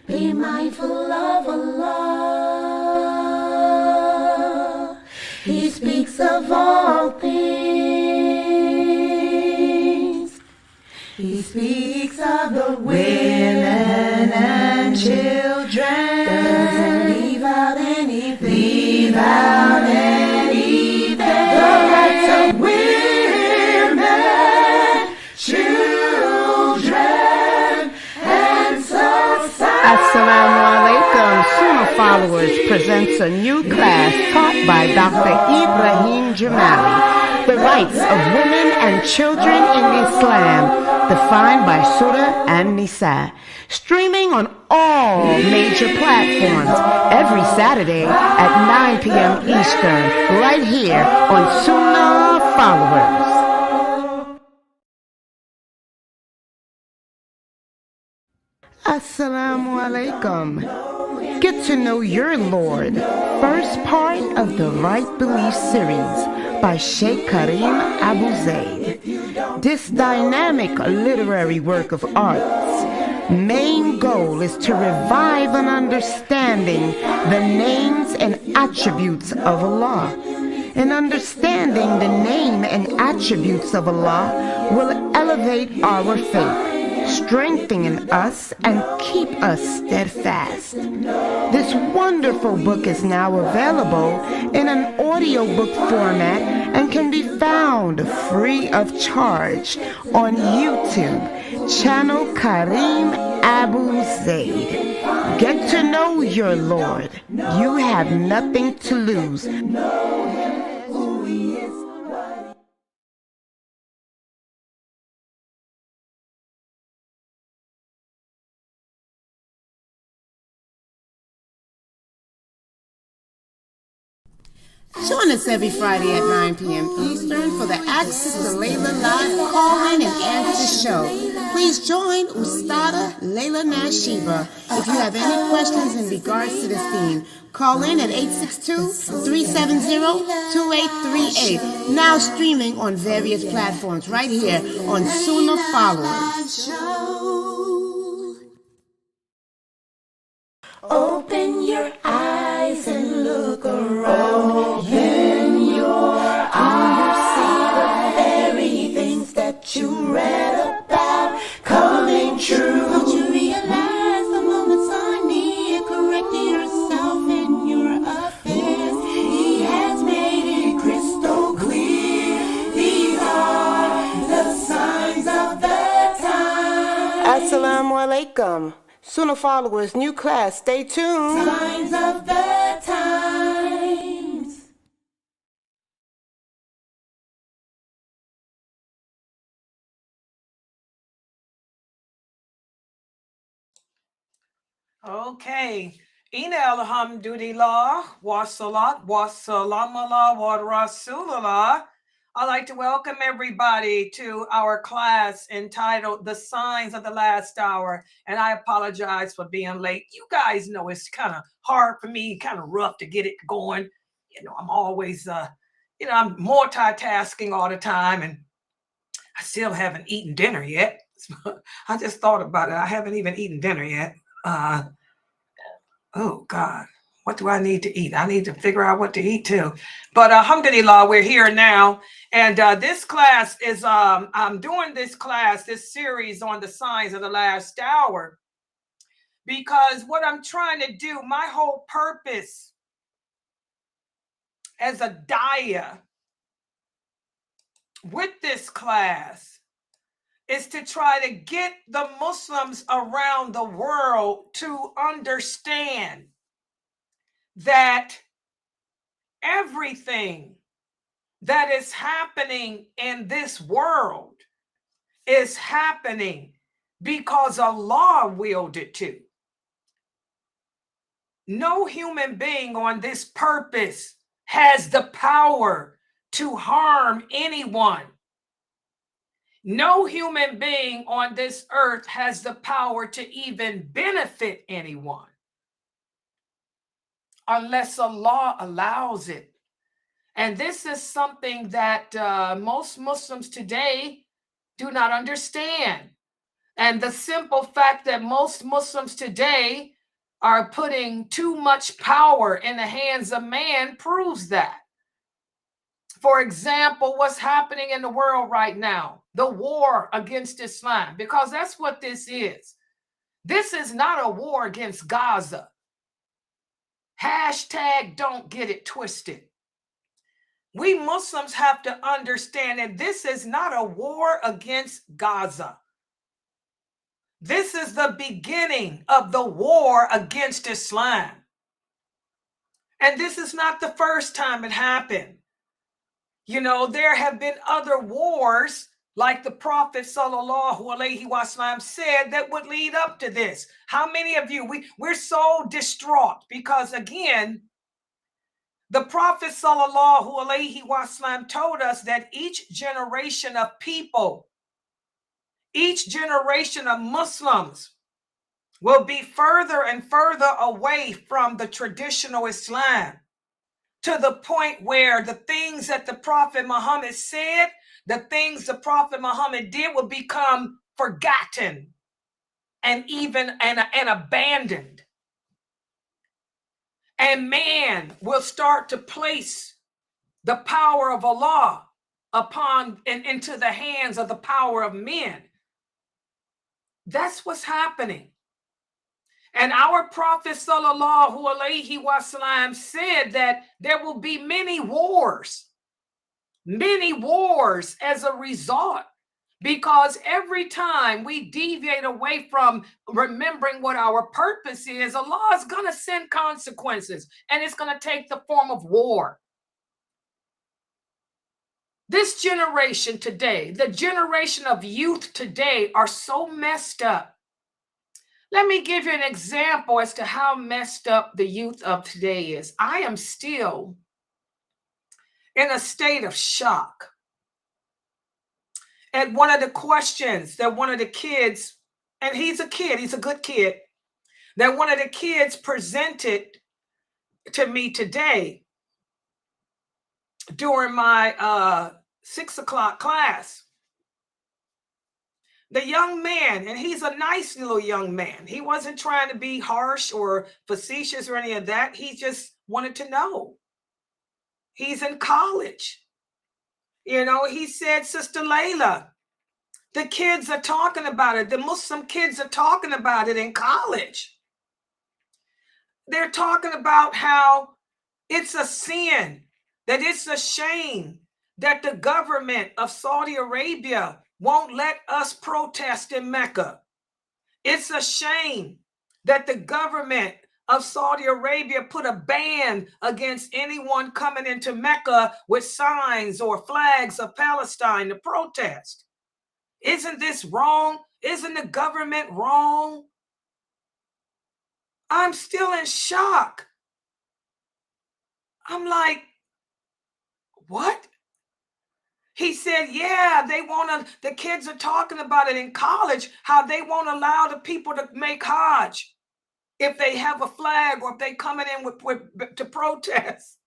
Be mindful of Allah. He speaks of all things. He speaks of the women and children. Doesn't leave out anything. Leave out anything. The rights of women, children, and society. Assalamu alaikum. Sunnahfollowers presents a new class taught by Dr. Ibrahim Jamali. The rights of women and children in Islam, defined by Surah and Nisa. Streaming on all major platforms every Saturday at 9 p.m. Eastern, right here on Sunnahfollowers. Assalamu alaikum. Get to know your Lord. First part of the Right Belief series by Sheikh Karim Abu Zaid. This dynamic literary work of art's main goal is to revive an understanding the names and attributes of Allah. And understanding the name and attributes of Allah will elevate our faith, strengthen us, and keep us steadfast. This wonderful book is now available in an audiobook format and can be found free of charge on YouTube, channel Karim Abu Zaid. Get to know your Lord. You have nothing to lose. Join us every Friday at 9 p.m. Eastern for the Access to Layla Live call-in and answer show. Please join Ustada Layla Nashiba. If you have any questions in regards to this theme, call in at 862-370-2838. Now streaming on various platforms right here on Sunnahfollowers. Open your eyes and look around. Open your eyes. You see the very things that you read about coming true. Don't you realize the moments are near? Correct yourself in your affairs. He has made it crystal clear. These are the signs of the time. Assalamu alaikum. Sunnahfollowers, new class. Stay tuned. Signs of the times. Okay. Ina alhamdulillah, wa salat, wa salam ala wa rasulullah. I'd like to welcome everybody to our class entitled The Signs of the Last Hour. And I apologize for being late. You guys know it's kind of hard for me, kind of rough to get it going. You know, I'm always, I'm multitasking all the time, and I still haven't eaten dinner yet. I just thought about it. I haven't even eaten dinner yet. Oh, God. What do I need to eat? I need to figure out what to eat too. But alhamdulillah, we're here now. And this class is, I'm doing this series on the signs of the last hour, because what I'm trying to do, my whole purpose as a daya with this class is to try to get the Muslims around the world to understand that everything that is happening in this world is happening because Allah willed it to. No human being on this purpose has the power to harm anyone. No human being on this earth has the power to even benefit anyone unless Allah allows it. And this is something that most Muslims today do not understand. And the simple fact that most Muslims today are putting too much power in the hands of man proves that. For example, what's happening in the world right now, the war against Islam, because that's what this is. This is not a war against Gaza. Hashtag don't get it twisted. We Muslims have to understand that this is not a war against Gaza. This is the beginning of the war against Islam. And this is not the first time it happened. You know, there have been other wars, like the Prophet ﷺ said, that would lead up to this. How many of you, we're so distraught because, again, the Prophet ﷺ told us that each generation of people, each generation of Muslims will be further and further away from the traditional Islam, to the point where the things that the Prophet Muhammad said, the things the Prophet Muhammad did will become forgotten and even and abandoned. And man will start to place the power of Allah upon and into the hands of the power of men. That's what's happening. And our Prophet ﷺ said that there will be many wars as a result, because every time we deviate away from remembering what our purpose is, Allah is going to send consequences, and it's going to take the form of war. This generation today, the generation of youth today, are so messed up. Let me give you an example as to how messed up the youth of today is. I am still in a state of shock at one of the questions that one of the kids, and he's a kid, he's a good kid, that one of the kids presented to me today during my 6 o'clock class. The young man, and he's a nice little young man. He wasn't trying to be harsh or facetious or any of that. He just wanted to know. He's in college. You know, he said, Sister Layla, the kids are talking about it. The Muslim kids are talking about it in college. They're talking about how it's a sin, that it's a shame that the government of Saudi Arabia won't let us protest in Mecca. It's a shame that the government of Saudi Arabia put a ban against anyone coming into Mecca with signs or flags of Palestine to protest. Isn't this wrong? Isn't the government wrong? I'm still in shock. I'm like, what? He said, yeah, the kids are talking about it in college, how they won't allow the people to make Hajj if they have a flag or if they coming in to protest.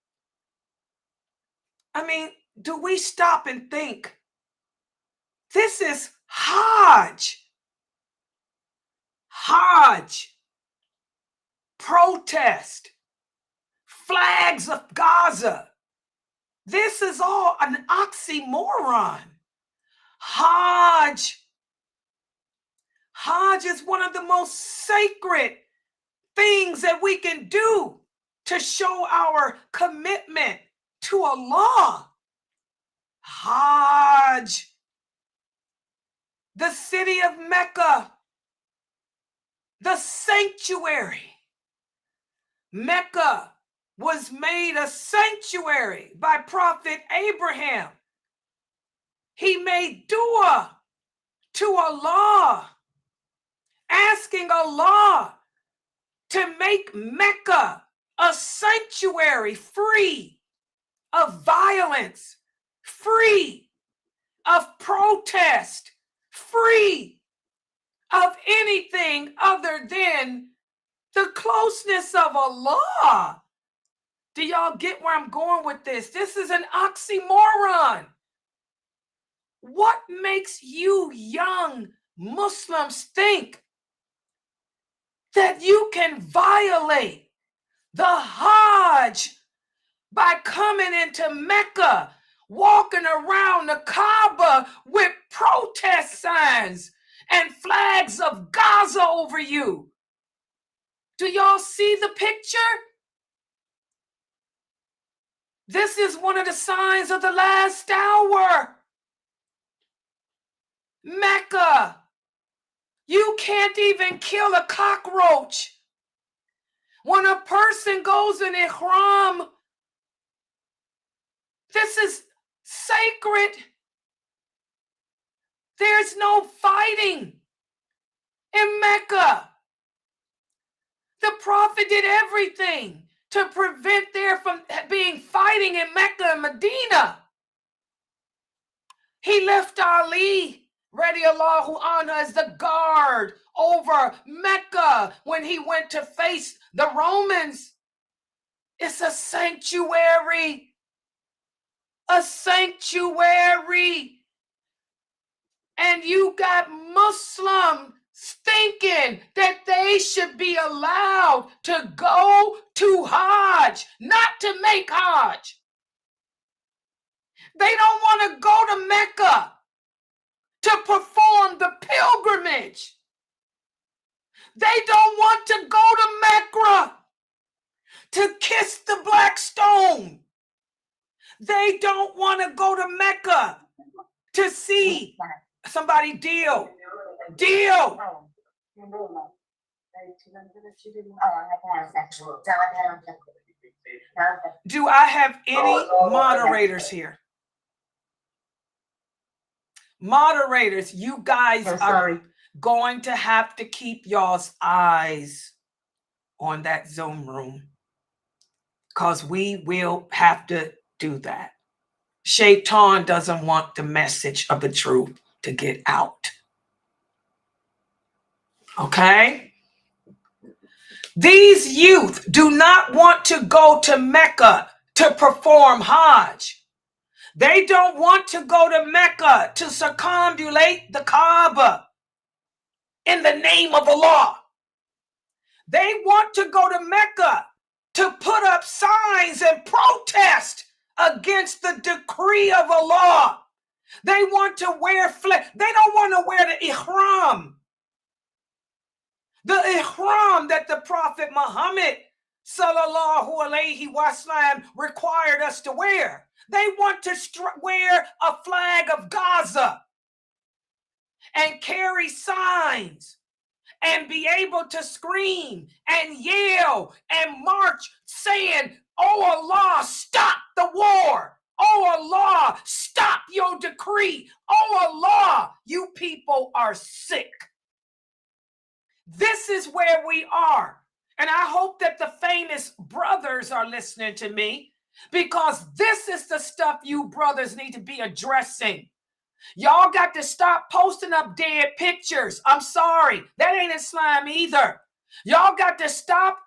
I mean, do we stop and think? This is Hajj. Hajj. Protest. Flags of Gaza. This is all an oxymoron. Hajj. Hajj is one of the most sacred things that we can do to show our commitment to Allah. Hajj. The city of Mecca. The sanctuary. Mecca was made a sanctuary by Prophet Abraham. He made dua to Allah, asking Allah to make Mecca a sanctuary free of violence, free of protest, free of anything other than the closeness of Allah. Do y'all get where I'm going with this? This is an oxymoron. What makes you young Muslims think that you can violate the Hajj by coming into Mecca, walking around the Kaaba with protest signs and flags of Gaza over you. Do y'all see the picture? This is one of the signs of the last hour. Mecca, you can't even kill a cockroach. When a person goes in ihram, this is sacred. There's no fighting in Mecca. The Prophet did everything to prevent there from being fighting in Mecca and Medina. He left Ali, radiallahu anhu, as the guard over Mecca when he went to face the Romans. It's a sanctuary. A sanctuary. And you got Muslims thinking that they should be allowed to go to Hajj, not to make Hajj. They don't want to go to Mecca to perform the pilgrimage. They don't want to go to Mecca to kiss the black stone. They don't want to go to Mecca to see somebody deal. Do I have any moderators here? Moderators, you guys are going to have to keep y'all's eyes on that Zoom room, because we will have to do that. Shaitan doesn't want the message of the truth to get out. Okay? These youth do not want to go to Mecca to perform Hajj. They don't want to go to Mecca to circumambulate the Kaaba in the name of Allah. They want to go to Mecca to put up signs and protest against the decree of Allah. They want to wear flag. They don't want to wear the ihram. The ihram that the Prophet Muhammad sallallahu alaihi wasallam required us to wear. They want to wear a flag of Gaza and carry signs and be able to scream and yell and march saying, "Oh Allah, stop the war. Oh Allah, stop your decree. Oh Allah, you people are sick." This is where we are. And I hope that the famous brothers are listening to me, because this is the stuff you brothers need to be addressing. Y'all got to stop posting up dead pictures. I'm sorry. That ain't Islam either. Y'all got to stop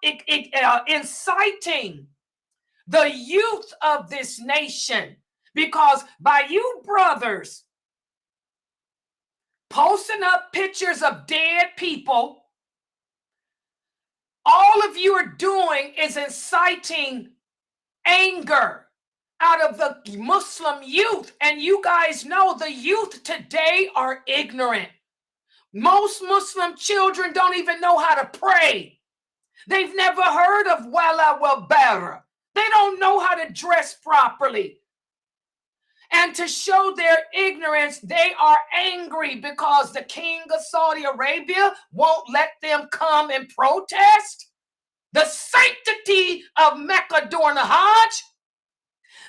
inciting the youth of this nation, because by you brothers posting up pictures of dead people, all of you are doing is inciting anger out of the Muslim youth. And you guys know the youth today are ignorant. Most Muslim children don't even know how to pray. They've never heard of Wala Wabara. They don't know how to dress properly. And to show their ignorance, they are angry because the king of Saudi Arabia won't let them come and protest the sanctity of Mecca during the Hajj.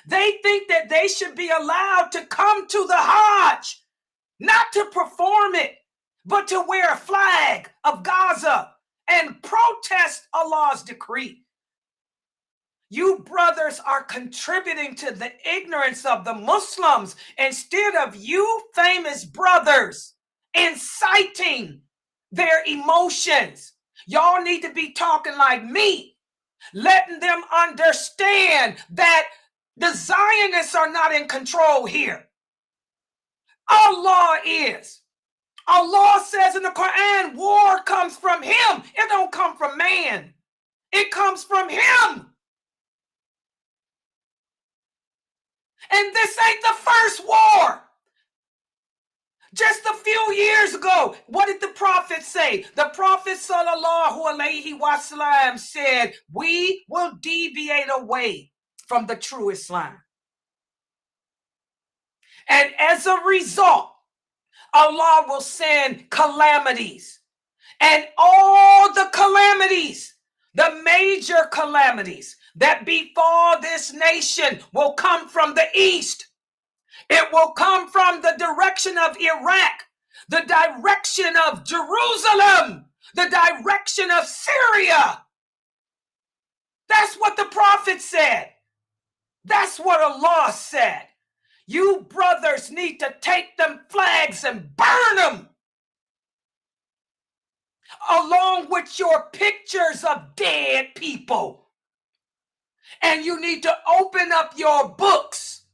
They think that they should be allowed to come to the Hajj, not to perform it, but to wear a flag of Gaza and protest Allah's decree. You brothers are contributing to the ignorance of the Muslims instead of you famous brothers inciting their emotions. Y'all need to be talking like me, letting them understand that the Zionists are not in control here. Allah is. Allah says in the Quran, war comes from him. It don't come from man. It comes from him. And this ain't the first war. Just a few years ago, what did the Prophet say? The Prophet sallallahu alaihi wasallam said, we will deviate away from the true Islam. And as a result, Allah will send calamities. And all the calamities, the major calamities that befall this nation will come from the east. It will come from the direction of Iraq, the direction of Jerusalem, the direction of Syria. That's what the Prophet said. That's what Allah said. You brothers need to take them flags and burn them, along with your pictures of dead people. And you need to open up your books,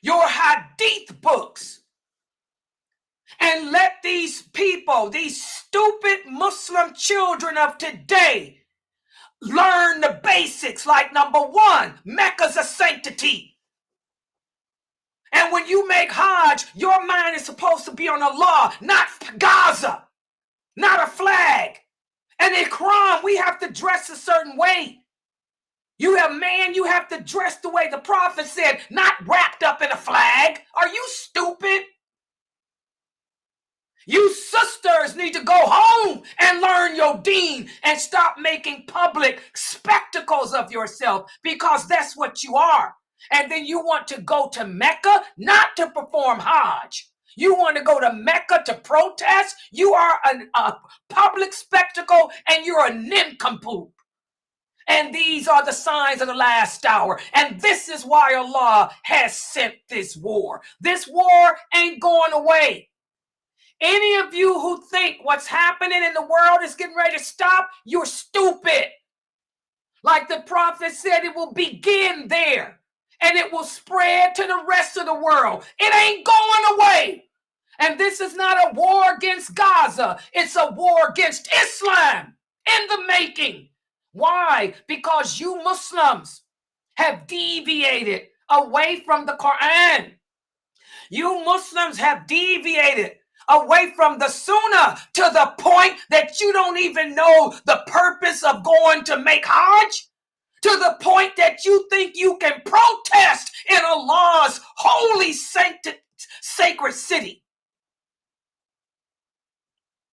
your hadith books, and let these people, these stupid Muslim children of today, learn the basics. Like, number one, Mecca's a sanctity. And when you make Hajj, your mind is supposed to be on Allah, not Gaza, not a flag. And in Quran, we have to dress a certain way. You have to dress the way the Prophet said, not wrapped up in a flag. Are you stupid? You sisters need to go home and learn your deen and stop making public spectacles of yourself, because that's what you are. And then you want to go to Mecca not to perform Hajj. You want to go to Mecca to protest. You are a public spectacle, and you're a nincompoop. And these are the signs of the last hour. And this is why Allah has sent this war. This war ain't going away. Any of you who think what's happening in the world is getting ready to stop, you're stupid. Like the Prophet said, it will begin there and it will spread to the rest of the world. It ain't going away. And this is not a war against Gaza. It's a war against Islam in the making. Why? Because you Muslims have deviated away from the Quran. You Muslims have deviated away from the Sunnah to the point that you don't even know the purpose of going to make Hajj, to the point that you think you can protest in Allah's holy sacred city.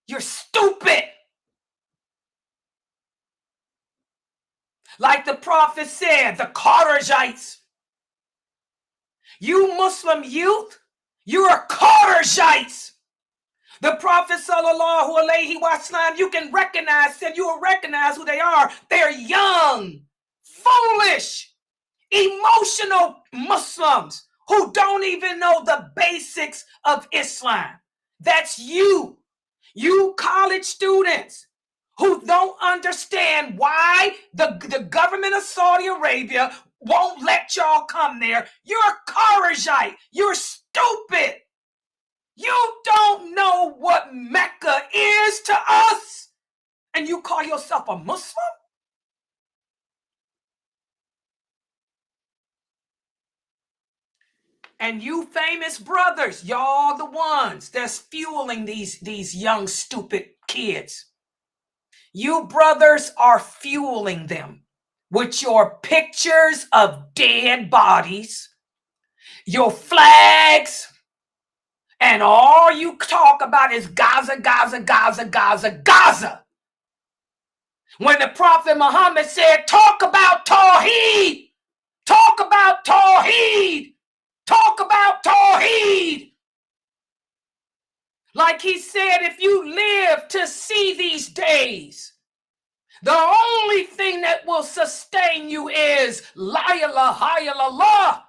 You're stupid. Like the Prophet said, the Qurayshites. You Muslim youth, you're Qurayshites. The Prophet sallallahu alaihi wasallam, you can recognize them, you will recognize who they are. They're young, foolish, emotional Muslims who don't even know the basics of Islam. That's you. You college students who don't understand why the government of Saudi Arabia won't let y'all come there. You're a Qurayshite. You're stupid. You don't know what Mecca is to us, and you call yourself a Muslim? And you famous brothers, y'all the ones that's fueling these young stupid kids. You brothers are fueling them with your pictures of dead bodies, your flags, and all you talk about is Gaza, Gaza, Gaza, Gaza, Gaza. When the Prophet Muhammad said, talk about Tawheed, talk about Tawheed, talk about Tawheed. Like he said, if you live to see these days, the only thing that will sustain you is La ilaha illallah.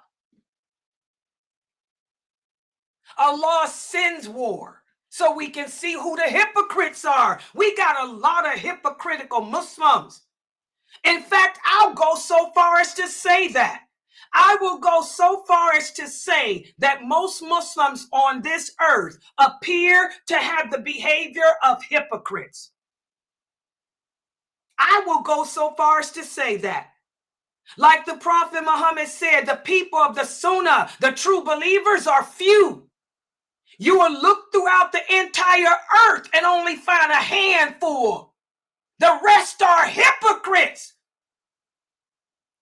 Allah sends war so we can see who the hypocrites are. We got a lot of hypocritical Muslims. In fact, I'll go so far as to say that I will go so far as to say that most Muslims on this earth appear to have the behavior of hypocrites. I will go so far as to say that. Like the Prophet Muhammad said, the people of the Sunnah, the true believers, are few. You will look throughout the entire earth and only find a handful. The rest are hypocrites.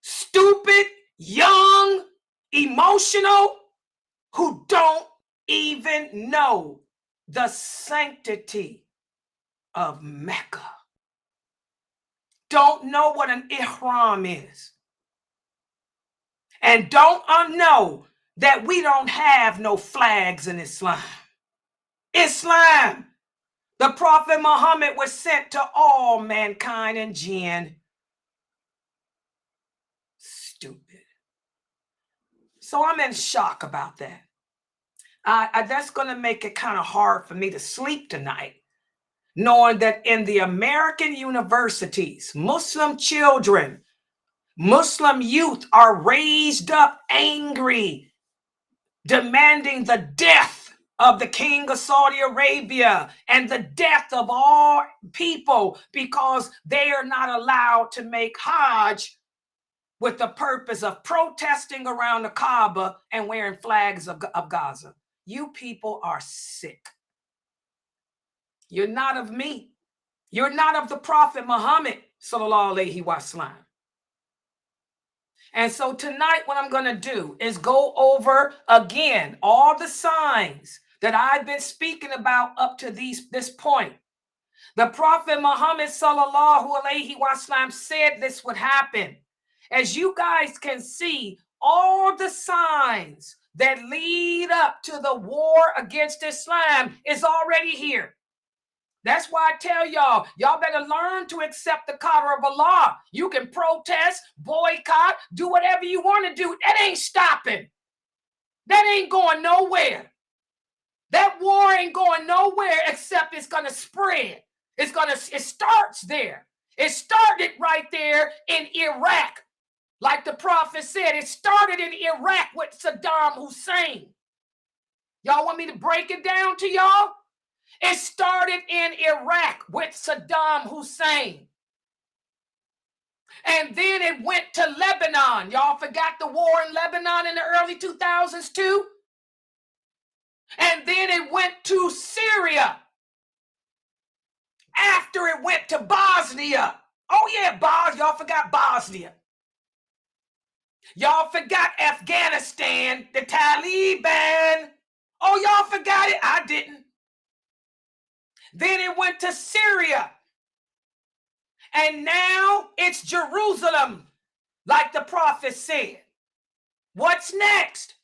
Stupid, young, emotional, who don't even know the sanctity of Mecca. Don't know what an ihram is. And don't know that we don't have no flags in Islam. Islam, the Prophet Muhammad was sent to all mankind and jinn. Stupid. So I'm in shock about that. That's going to make it kind of hard for me to sleep tonight, knowing that in the American universities, Muslim children, Muslim youth are raised up angry, demanding the death of the king of Saudi Arabia and the death of all people because they are not allowed to make Hajj with the purpose of protesting around the Kaaba and wearing flags of Gaza. You people are sick. You're not of me. You're not of the Prophet Muhammad, sallallahu alaihi wasallam. And so tonight what I'm going to do is go over again all the signs that I've been speaking about up to this point. The Prophet Muhammad sallallahu alaihi wasallam said this would happen. As you guys can see, all the signs that lead up to the war against Islam is already here. That's why I tell y'all better learn to accept the qadr of Allah. You can protest, boycott, do whatever you want to do. That ain't stopping. That ain't going nowhere. That war ain't going nowhere except it's going to spread. It starts there. It started right there in Iraq. Like the prophet said, it started in Iraq with Saddam Hussein. Y'all want me to break it down to y'all? It started in Iraq with Saddam Hussein. And then it went to Lebanon. Y'all forgot the war in Lebanon in the early 2000s too? And then it went to Syria. After it went to Bosnia. Oh yeah, y'all forgot Bosnia. Y'all forgot Afghanistan, the Taliban. Oh, y'all forgot it? I didn't. Then it went to Syria. And now it's Jerusalem, like the prophet said. What's next?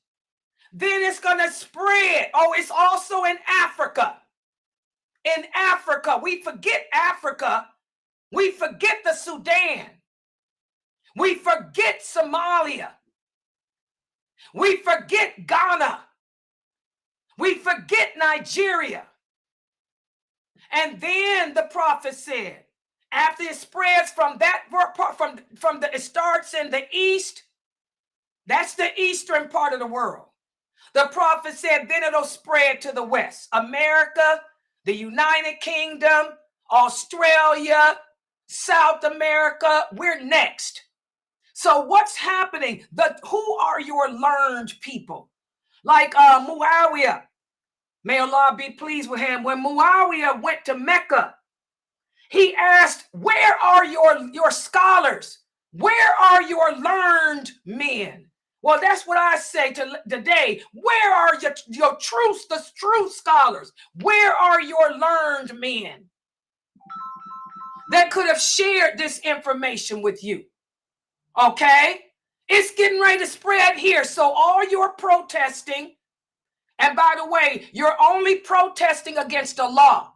Then it's going to spread. Oh, it's also in Africa. In Africa, we forget Africa. We forget the Sudan. We forget Somalia. We forget Ghana. We forget Nigeria. And then the prophet said, after it spreads from that from it starts in the east, that's the eastern part of the world. The prophet said, then it'll spread to the west. America, the United Kingdom, Australia, South America, we're next. So what's happening? Who are your learned people? Like Muawiyah, may Allah be pleased with him. When Muawiyah went to Mecca, he asked, where are your scholars? Where are your learned men? Well, that's what I say today. Where are your true scholars? Where are your learned men that could have shared this information with you? Okay? It's getting ready to spread here. So all your protesting, and by the way, you're only protesting against Allah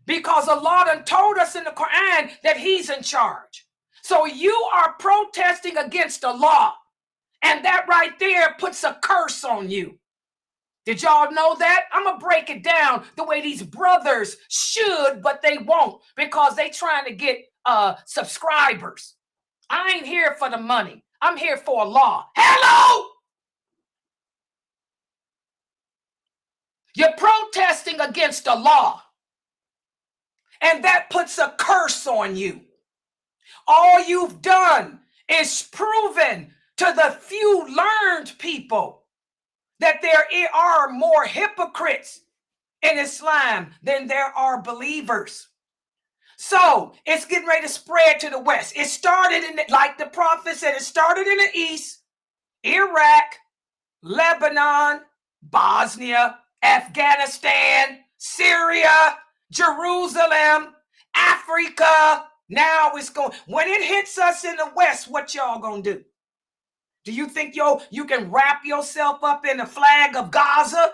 because Allah done told us in the Quran that he's in charge. So you are protesting against Allah. And that right there puts a curse on you. Did y'all know that? I'm going to break it down the way these brothers should, but they won't because they trying to get subscribers. I ain't here for the money. I'm here for a law. Hello! You're protesting against a law, and that puts a curse on you. All you've done is proven to the few learned people that there are more hypocrites in Islam than there are believers. So it's getting ready to spread to the West. It started like the prophet said, it started in the East, Iraq, Lebanon, Bosnia, Afghanistan, Syria, Jerusalem, Africa. Now it's going, when it hits us in the West, what y'all gonna do? Do you think you can wrap yourself up in the flag of Gaza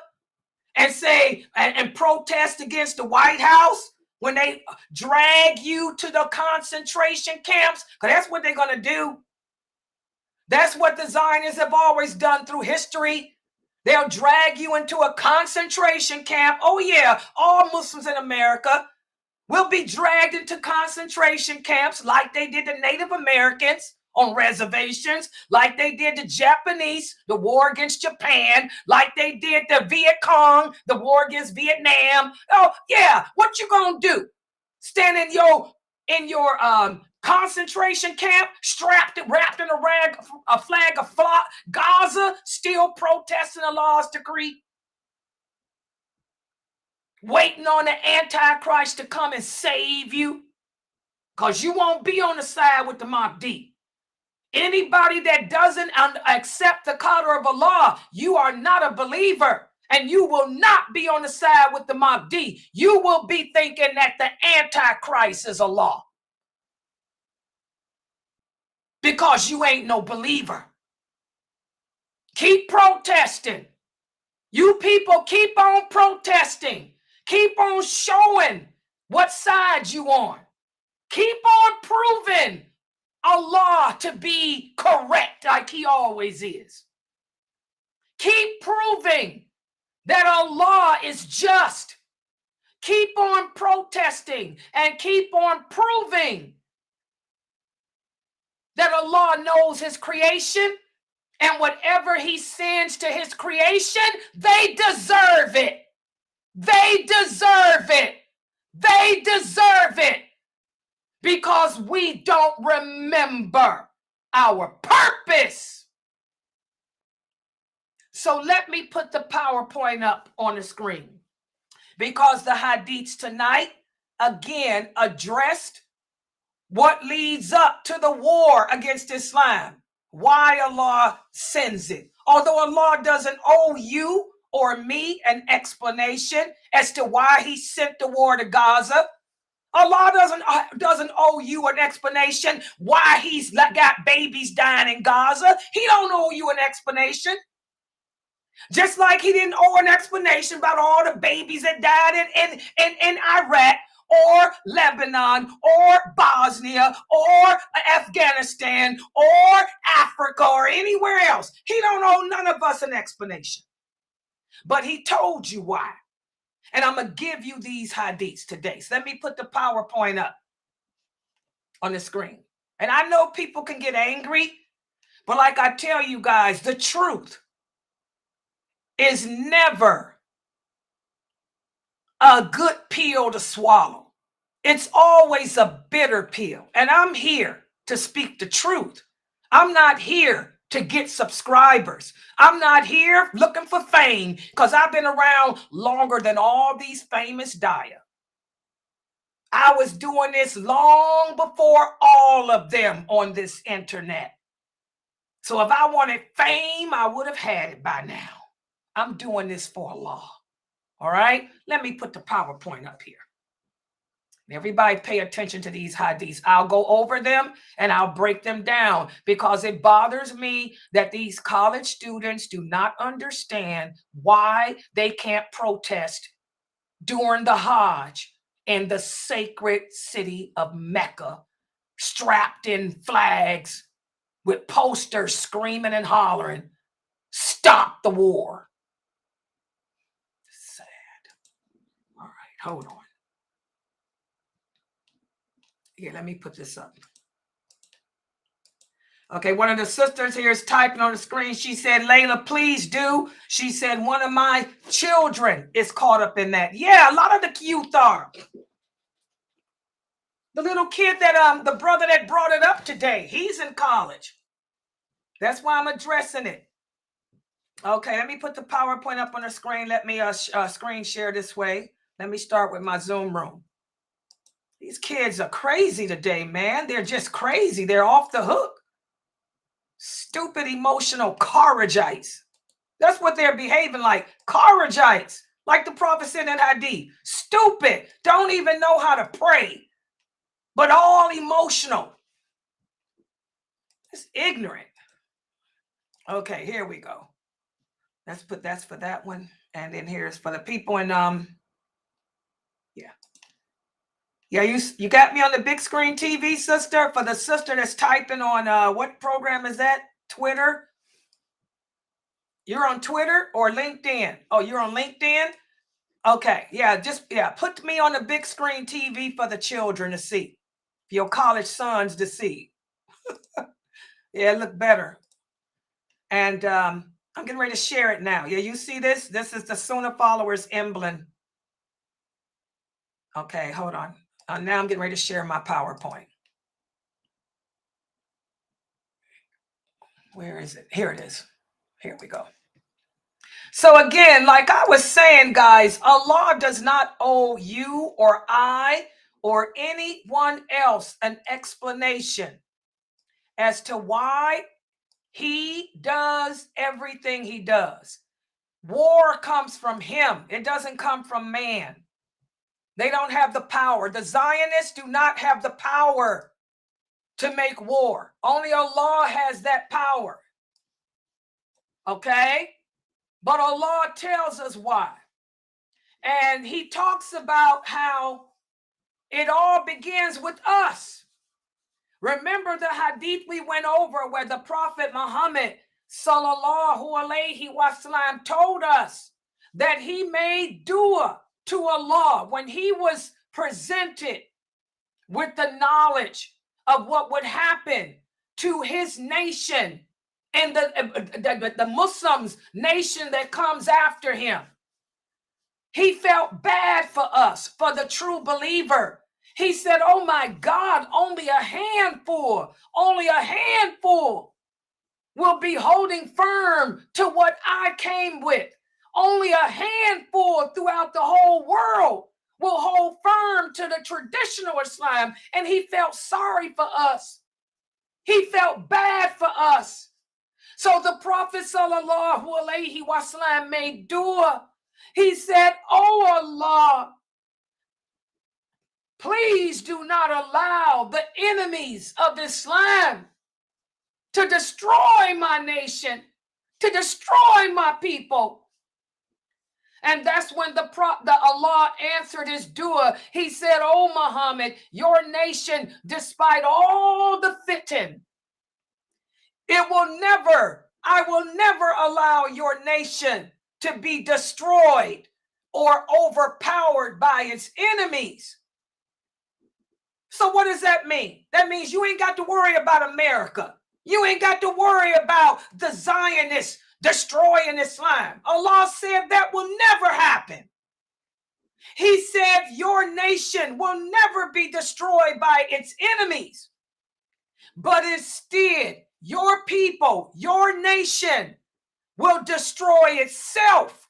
and say and protest against the White House when they drag you to the concentration camps? Because that's what they're gonna do. That's what the Zionists have always done through history. They'll drag you into a concentration camp. Oh yeah, all Muslims in America will be dragged into concentration camps like they did the Native Americans on reservations, like they did the Japanese, the war against Japan, like they did the Viet Cong, the war against Vietnam. Oh yeah, what you gonna do? Stand in your concentration camp, wrapped in a flag of Gaza, still protesting Allah's decree, waiting on the Antichrist to come and save you, because you won't be on the side with the Mahdi. Anybody that doesn't accept the qadr of Allah, you are not a believer, and you will not be on the side with the Mahdi. You will be thinking that the Antichrist is Allah, because you ain't no believer. Keep protesting. You people keep on protesting. Keep on showing what side you on. Keep on proving Allah to be correct like he always is. Keep proving that Allah is just. Keep on protesting and keep on proving that Allah knows his creation, and whatever he sends to his creation, they deserve it. They deserve it. They deserve it. Because we don't remember our purpose. So let me put the PowerPoint up on the screen, because the hadiths tonight again addressed what leads up to the war against Islam, why Allah sends it. Although Allah doesn't owe you or me an explanation as to why he sent the war to Gaza, Allah doesn't owe you an explanation why he's got babies dying in Gaza. He don't owe you an explanation. Just like he didn't owe an explanation about all the babies that died in Iraq or Lebanon or Bosnia or Afghanistan or Africa or anywhere else. He don't owe none of us an explanation. But he told you why. And I'm going to give you these hadiths today. So let me put the PowerPoint up on the screen. And I know people can get angry, but like I tell you guys, the truth is never a good pill to swallow. It's always a bitter pill. And I'm here to speak the truth. I'm not here to get subscribers. I'm not here looking for fame, because I've been around longer than all these famous daya. I was doing this long before all of them on this internet. So if I wanted fame, I would have had it by now. I'm doing this for Allah. All right? Let me put the PowerPoint up here. Everybody pay attention to these hadiths. I'll go over them and I'll break them down, because it bothers me that these college students do not understand why they can't protest during the Hajj in the sacred city of Mecca, strapped in flags with posters screaming and hollering, "Stop the war." Sad. All right, hold on. Here, let me put this up. Okay, one of the sisters here is typing on the screen. She said, Layla, please do. She said, one of my children is caught up in that. Yeah, a lot of the youth are. The little kid that, the brother that brought it up today, he's in college. That's why I'm addressing it. Okay, let me put the PowerPoint up on the screen. Let me screen share this way. Let me start with my Zoom room. These kids are crazy today, man. They're just crazy. They're off the hook. Stupid, emotional Kharijites. That's what they're behaving like. Kharijites. Like the Prophet said in Hadith. Stupid. Don't even know how to pray. But all emotional. It's ignorant. Okay, here we go. Let's put that's for that one. And then here's for the people in Yeah, you got me on the big screen TV, sister. For the sister that's typing on what program is that? Twitter. You're on Twitter or LinkedIn? Oh, you're on LinkedIn? Okay, yeah, put me on the big screen TV for the children to see. For your college sons to see. Yeah, it look better. And I'm getting ready to share it now. Yeah, you see this? This is the Sunnahfollowers emblem. Okay, hold on. Now I'm getting ready to share my PowerPoint. Where is it? Here it is. Here we go. So again, like I was saying, guys, Allah does not owe you or I or anyone else an explanation as to why he does everything he does. War comes from him. It doesn't come from man. They don't have the power. The Zionists do not have the power to make war. Only Allah has that power. Okay? But Allah tells us why. And he talks about how it all begins with us. Remember the hadith we went over where the Prophet Muhammad sallallahu alaihi wasallam told us that he made dua to Allah when he was presented with the knowledge of what would happen to his nation and the Muslims nation that comes after him. He felt bad for us, for the true believer. He said, oh my God, only a handful will be holding firm to what I came with. Only a handful throughout the whole world will hold firm to the traditional Islam. And he felt sorry for us. He felt bad for us. So the Prophet sallallahu alaihi wasallam made dua. He said, oh Allah, please do not allow the enemies of Islam to destroy my nation, to destroy my people. And that's when the Allah answered his dua. He said, oh Muhammad, your nation, despite all the fitan, I will never allow your nation to be destroyed or overpowered by its enemies. So what does that mean? That means you ain't got to worry about America. You ain't got to worry about the Zionists destroying Islam. Allah said that will never happen. He said your nation will never be destroyed by its enemies, but instead your people, your nation will destroy itself.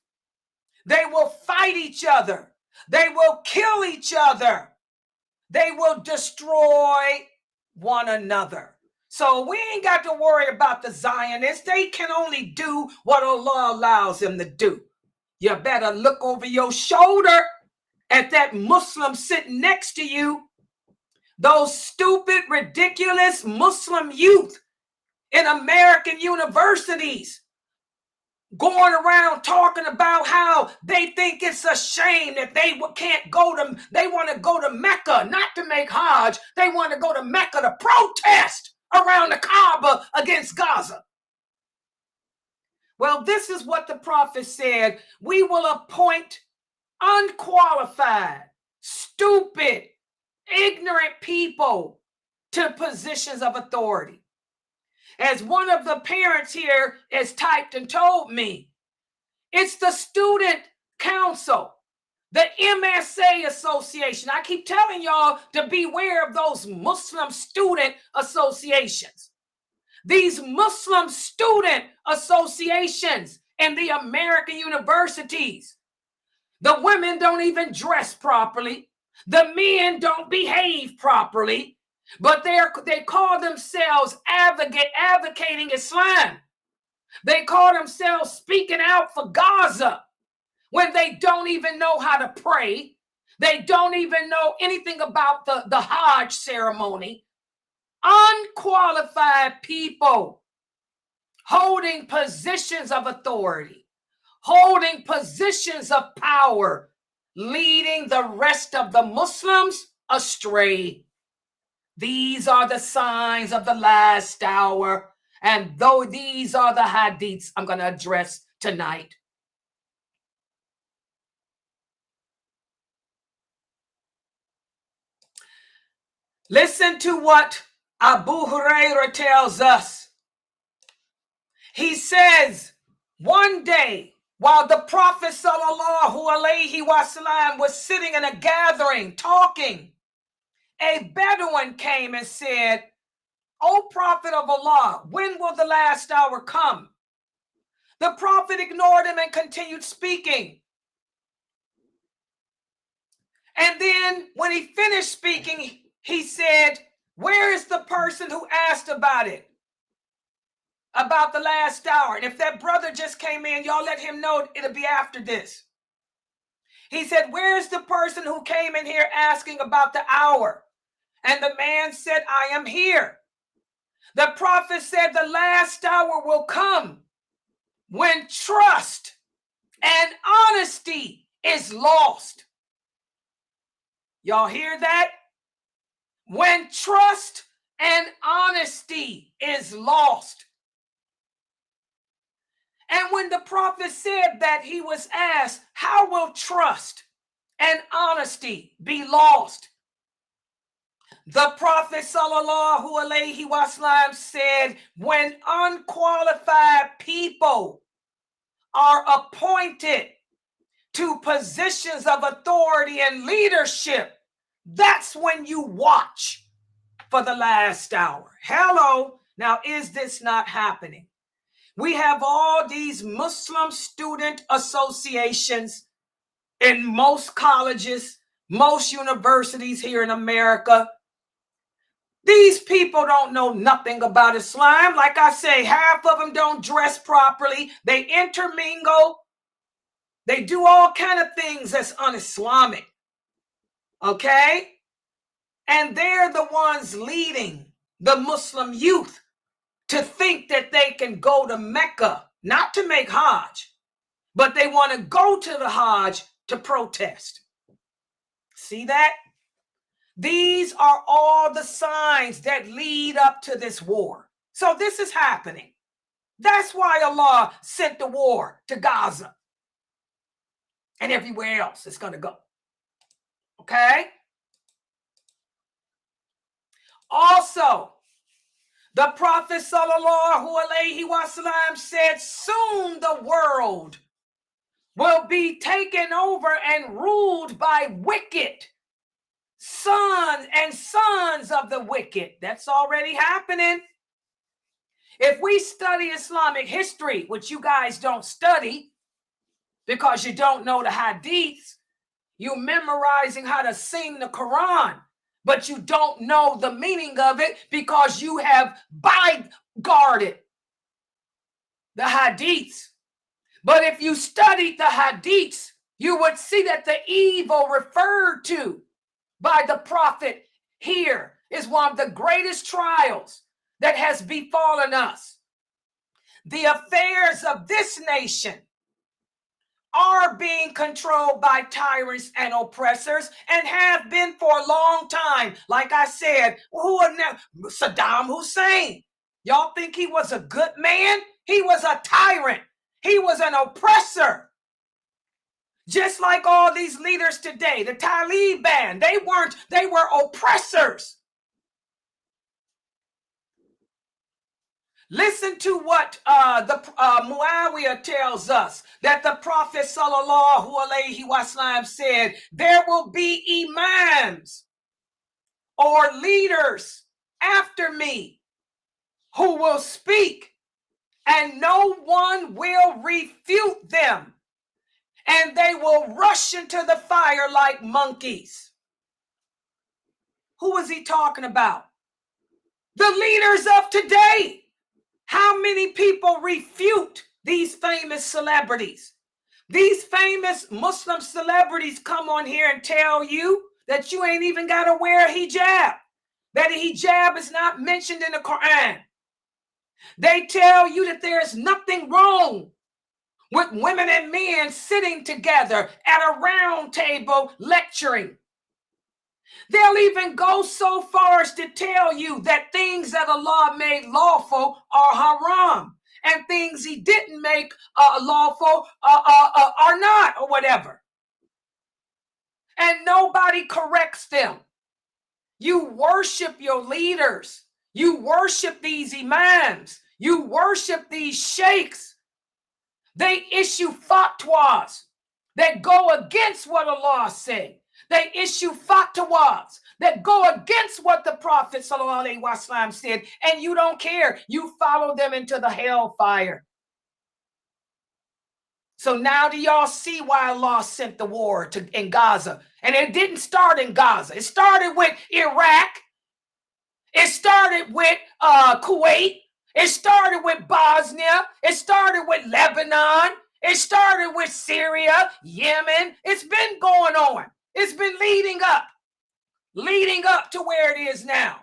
They will fight each other. They will kill each other. They will destroy one another. So we ain't got to worry about the Zionists. They can only do what Allah allows them to do. You better look over your shoulder at that Muslim sitting next to you. Those stupid, ridiculous Muslim youth in American universities going around talking about how they think it's a shame that they can't go to, they want to go to Mecca, not to make Hajj. They want to go to Mecca to protest around the Kaaba against Gaza. Well, this is what the Prophet said. We will appoint unqualified, stupid, ignorant people to positions of authority. As one of the parents here has typed and told me, it's the Student Council, the MSA Association. I keep telling y'all to beware of those Muslim student associations. These Muslim student associations in the American universities. The women don't even dress properly. The men don't behave properly, but they call themselves advocating Islam. They call themselves speaking out for Gaza when they don't even know how to pray. They don't even know anything about the Hajj ceremony. Unqualified people holding positions of authority, holding positions of power, leading the rest of the Muslims astray. These are the signs of the last hour. And though these are the hadiths I'm going to address tonight. Listen to what Abu Hurairah tells us. He says, one day, while the Prophet ﷺ was sitting in a gathering talking, a Bedouin came and said, O Prophet of Allah, when will the last hour come? The Prophet ignored him and continued speaking. And then when he finished speaking, he said, where is the person who asked about it? About the last hour. And if that brother just came in, y'all let him know it'll be after this. He said, where's the person who came in here asking about the hour? And the man said, I am here. The Prophet said, the last hour will come when trust and honesty is lost. Y'all hear that? When trust and honesty is lost. And when the Prophet said that, he was asked, how will trust and honesty be lost? The Prophet ﷺ said, when unqualified people are appointed to positions of authority and leadership, that's when you watch for the last hour. Hello. Now, is this not happening? We have all these Muslim student associations in most colleges, most universities here in America. These people don't know nothing about Islam. Like I say, half of them don't dress properly. They intermingle. They do all kind of things that's un-Islamic. Okay? And they're the ones leading the Muslim youth to think that they can go to Mecca, not to make Hajj, but they want to go to the Hajj to protest. See that? These are all the signs that lead up to this war. So this is happening. That's why Allah sent the war to Gaza and everywhere else it's going to go. Okay? Also, the Prophet ﷺ said, soon the world will be taken over and ruled by wicked sons and sons of the wicked. That's already happening. If we study Islamic history, which you guys don't study because you don't know the hadiths, you memorizing how to sing the Quran, but you don't know the meaning of it because you have by-guarded the hadiths. But if you studied the hadiths, you would see that the evil referred to by the Prophet here is one of the greatest trials that has befallen us. The affairs of this nation are being controlled by tyrants and oppressors and have been for a long time. Like I said, Saddam Hussein. Y'all think he was a good man? He was a tyrant. He was an oppressor. Just like all these leaders today, the Taliban, they were oppressors. Listen to what the Muawiyah tells us, that the Prophet sallallahu alaihi wasallam said, there will be imams or leaders after me who will speak, and no one will refute them, and they will rush into the fire like monkeys. Who was he talking about? The leaders of today. How many people refute these famous celebrities? These famous Muslim celebrities come on here and tell you that you ain't even got to wear a hijab, that a hijab is not mentioned in the Quran. They tell you that there's nothing wrong with women and men sitting together at a round table lecturing. They'll even go so far as to tell you that things that Allah made lawful are haram, and things he didn't make lawful are not, or whatever. And nobody corrects them. You worship your leaders. You worship these imams. You worship these sheikhs. They issue fatwas that go against what Allah said. They issue fatwas that go against what the Prophet sallallahu alaihi wasallam said, and you don't care. You follow them into the hellfire. So now do y'all see why Allah sent the war in Gaza? And it didn't start in Gaza. It started with Iraq. It started with Kuwait. It started with Bosnia. It started with Lebanon. It started with Syria, Yemen. It's been going on. It's been leading up to where it is now.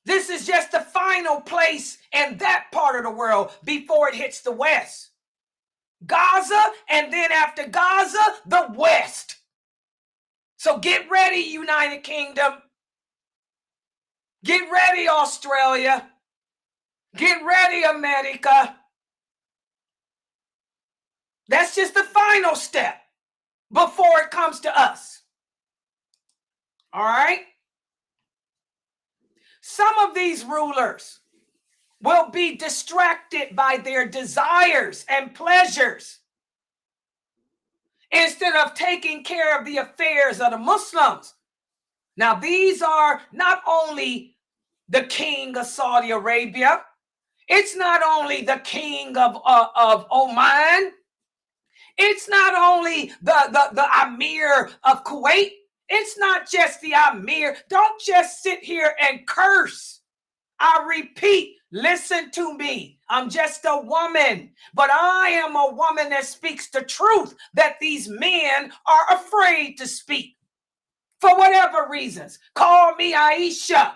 This is just the final place in that part of the world before it hits the West. Gaza, and then after Gaza, the West. So get ready, United Kingdom. Get ready, Australia. Get ready, America. That's just the final step before it comes to us. All right? Some of these rulers will be distracted by their desires and pleasures instead of taking care of the affairs of the Muslims. Now, these are not only the king of Saudi Arabia. It's not only the king of Oman. It's not only the Amir of Kuwait. It's not just the Amir. Don't just sit here and curse. I repeat, listen to me. I'm just a woman, but I am a woman that speaks the truth that these men are afraid to speak for whatever reasons. Call me Aisha,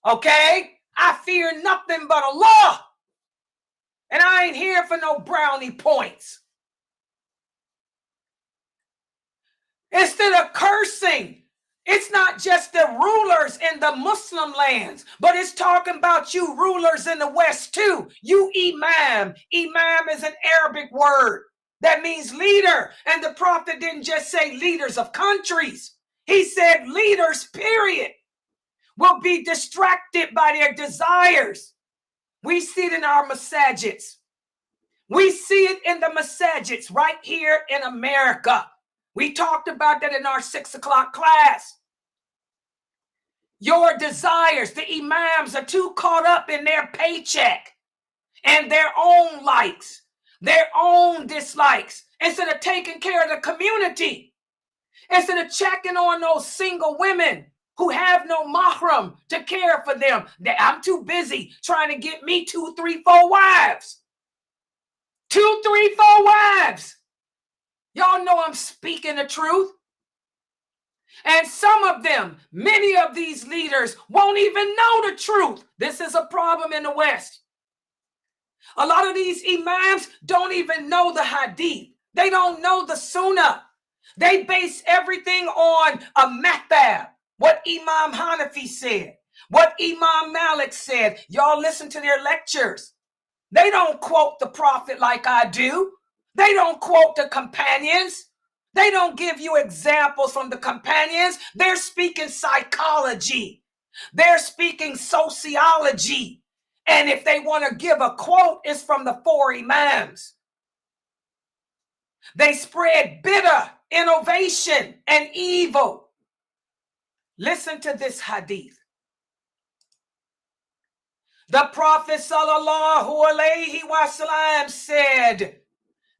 okay? I fear nothing but Allah, and I ain't here for no brownie points. Instead of cursing, it's not just the rulers in the Muslim lands, but it's talking about you rulers in the West too. You imam. Imam is an Arabic word that means leader. And the Prophet didn't just say leaders of countries. He said leaders, period, will be distracted by their desires. We see it in our masajids. We see it in the masajids right here in America. We talked about that in our 6 o'clock class. Your desires, the imams are too caught up in their paycheck and their own likes, their own dislikes, instead of taking care of the community, instead of checking on those single women who have no mahram to care for them. I'm too busy trying to get me 2, 3, 4 wives. 2, 3, 4 wives. Y'all know I'm speaking the truth. And some of them, many of these leaders won't even know the truth. This is a problem in the West. A lot of these imams don't even know the hadith. They don't know the sunnah. They base everything on a mathab, what Imam Hanafi said, what Imam Malik said. Y'all listen to their lectures. They don't quote the Prophet like I do. They don't quote the companions. They don't give you examples from the companions. They're speaking psychology. They're speaking sociology. And if they want to give a quote, it's from the 4 Imams. They spread bitter, innovation, and evil. Listen to this hadith. The Prophet sallallahu alaihi wasallam said,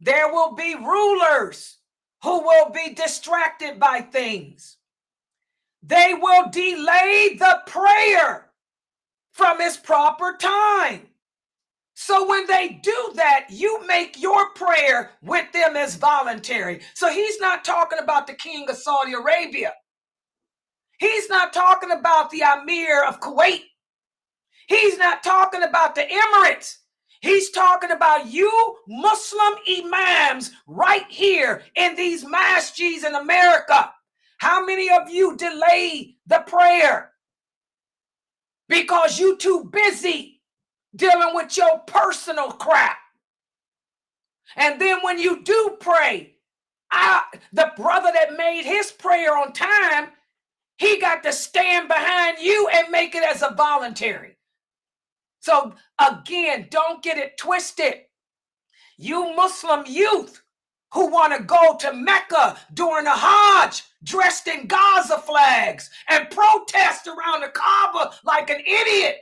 there will be rulers who will be distracted by things. They will delay the prayer from its proper time. So when they do that, you make your prayer with them as voluntary. So he's not talking about the king of Saudi Arabia. He's not talking about the Amir of Kuwait. He's not talking about the Emirates. He's talking about you Muslim imams right here in these masjids in America. How many of you delay the prayer because you too busy dealing with your personal crap? And then when you do pray, the brother that made his prayer on time, he got to stand behind you and make it as a voluntary. So again, don't get it twisted. You Muslim youth who want to go to Mecca during the Hajj dressed in Gaza flags and protest around the Kaaba like an idiot.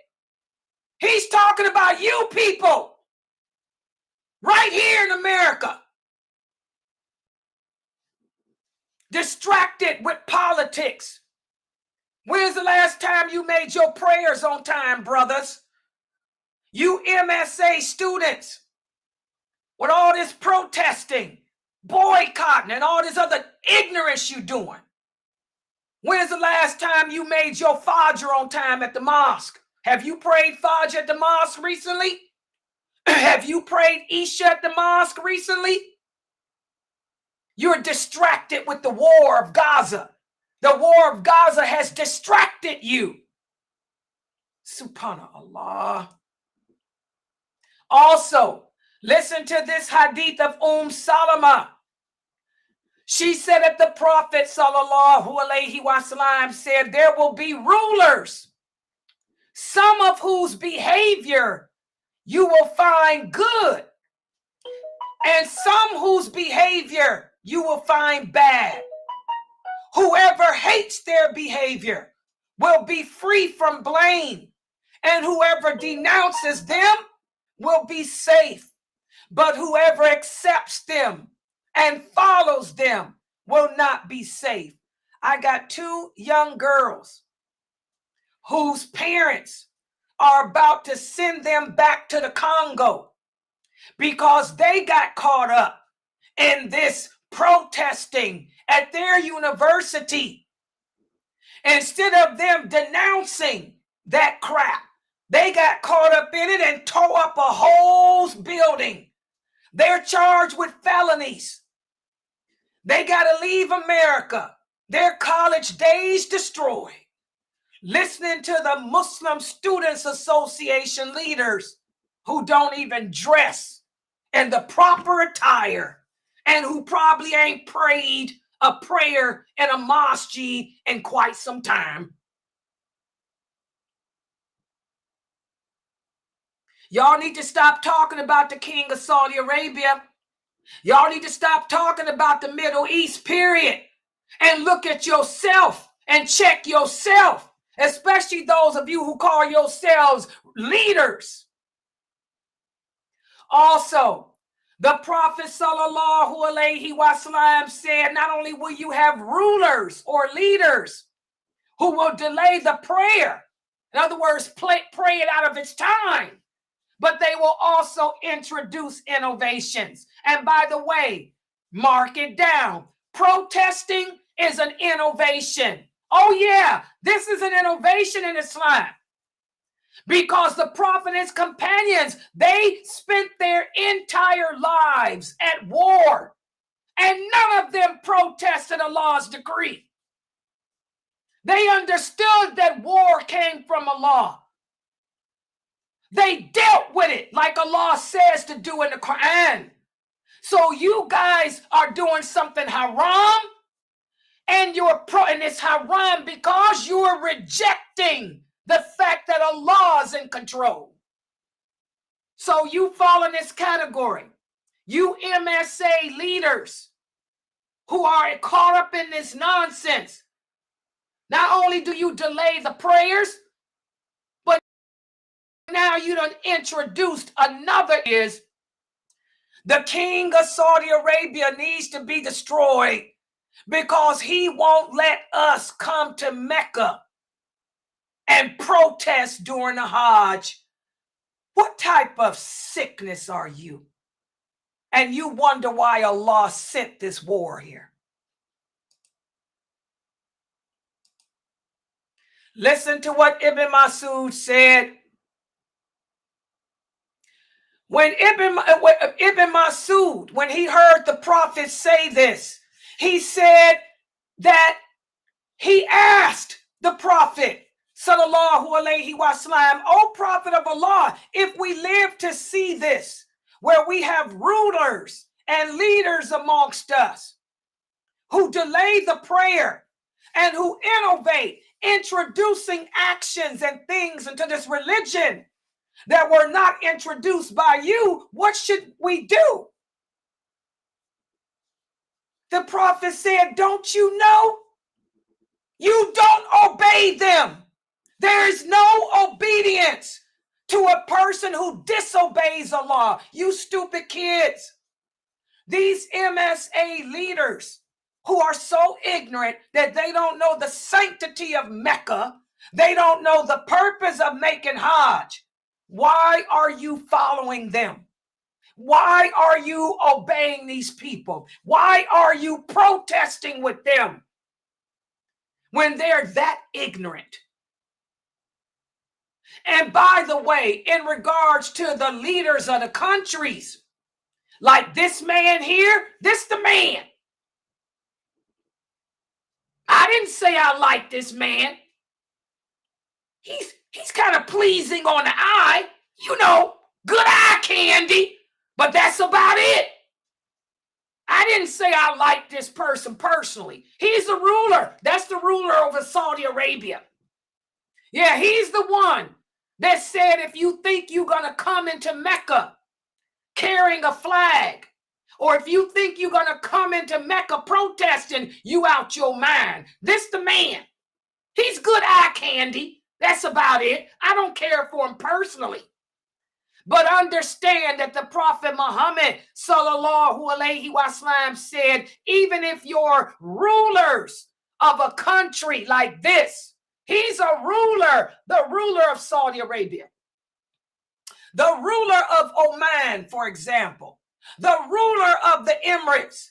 He's talking about you people right here in America. Distracted with politics. When's the last time you made your prayers on time, brothers? You MSA students, with all this protesting, boycotting, and all this other ignorance you doing. When's the last time you made your Fajr on time at the mosque? Have you prayed Fajr at the mosque recently? Have you prayed Isha at the mosque recently? You're distracted with the war of Gaza. The war of Gaza has distracted you. Subhanallah. Also, listen to this hadith of Salama. She said that the Prophet sallallahu alaihi wasallam said there will be rulers, some of whose behavior you will find good, and some whose behavior you will find bad. Whoever hates their behavior will be free from blame, and whoever denounces them will be safe, but whoever accepts them and follows them will not be safe. I got 2 young girls whose parents are about to send them back to the Congo because they got caught up in this protesting at their university. Instead of them denouncing that crap, they got caught up in it and tore up a whole building. They're charged with felonies. They got to leave America. Their college days destroyed. Listening to the Muslim Students Association leaders who don't even dress in the proper attire and who probably ain't prayed a prayer in a mosque in quite some time. Y'all need to stop talking about the king of Saudi Arabia. Y'all need to stop talking about the Middle East, period, and look at yourself and check yourself, especially those of you who call yourselves leaders. Also, the Prophet sallallahu alaihi wasallam said, not only will you have rulers or leaders who will delay the prayer, in other words, pray it out of its time, but they will also introduce innovations. And by the way, mark it down. Protesting is an innovation. Oh yeah, this is an innovation in Islam. Because the Prophet and his companions, they spent their entire lives at war. And none of them protested Allah's decree. They understood that war came from Allah. They dealt with it like Allah says to do in the Quran. So you guys are doing something haram, and it's haram because you are rejecting the fact that Allah is in control. So you fall in this category. You MSA leaders who are caught up in this nonsense. Not only do you delay the prayers, but now you done introduced another is the king of Saudi Arabia needs to be destroyed because he won't let us come to Mecca and protest during the Hajj. What type of sickness are you? And you wonder why Allah sent this war here. Listen to what Ibn Masud said. When Ibn Masud, when he heard the prophet say this, he said that he asked the prophet, sallallahu alaihi wasallam, O prophet of Allah, if we live to see this, where we have rulers and leaders amongst us who delay the prayer and who innovate, introducing actions and things into this religion that were not introduced by you, what should we do? The prophet said, don't you know? You don't obey them. There is no obedience to a person who disobeys Allah. You stupid kids. These MSA leaders who are so ignorant that they don't know the sanctity of Mecca, they don't know the purpose of making Hajj. Why are you following them? Why are you obeying these people? Why are you protesting with them when they're that ignorant? And by the way, in regards to the leaders of the countries, like this man here, this the man. I didn't say I like this man. He's kind of pleasing on the eye, you know, good eye candy, but that's about it. I didn't say I like this person personally. He's the ruler. That's the ruler over Saudi Arabia. Yeah, he's the one that said if you think you're going to come into Mecca carrying a flag, or if you think you're going to come into Mecca protesting, you out your mind. This the man. He's good eye candy. That's about it. I don't care for him personally. But understand that the Prophet Muhammad sallallahu alaihi wasallam said, even if you're rulers of a country like this, he's a ruler, the ruler of Saudi Arabia, the ruler of Oman, for example, the ruler of the Emirates.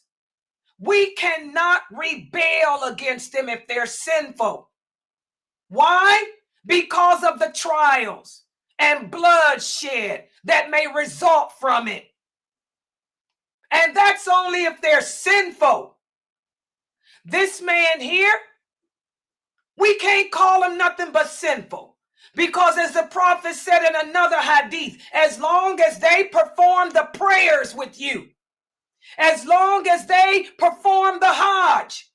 We cannot rebel against them if they're sinful. Why? Because of the trials and bloodshed that may result from it. And that's only if they're sinful. This man here, we can't call him nothing but sinful. Because as the prophet said in another hadith, as long as they perform the prayers with you, as long as they perform the Hajj,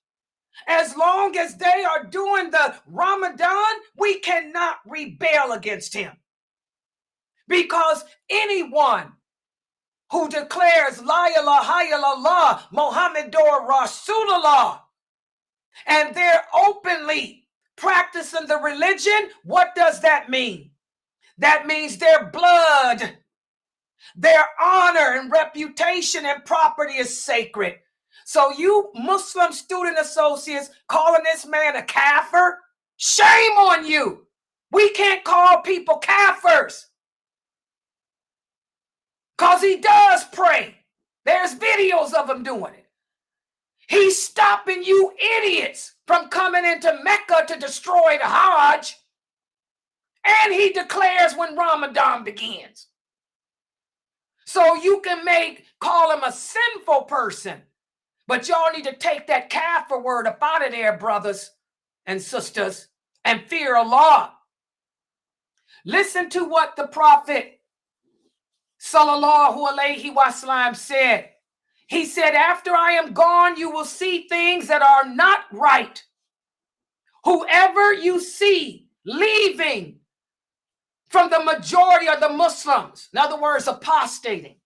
as long as they are doing the Ramadan, we cannot rebel against him. Because anyone who declares La ilaha illallah Muhammadur Rasulullah and they're openly practicing the religion, what does that mean? That means their blood, their honor and reputation and property is sacred. So you Muslim student associates calling this man a kafir, shame on you. We can't call people kafirs because he does pray. There's videos of him doing it. He's stopping you idiots from coming into Mecca to destroy the Hajj. And he declares when Ramadan begins. So you can call him a sinful person. But y'all need to take that kafir word up out of there, brothers and sisters, and fear Allah. Listen to what the Prophet sallallahu alaihi wasallam said. He said, after I am gone, you will see things that are not right. Whoever you see leaving from the majority of the Muslims, in other words, apostating,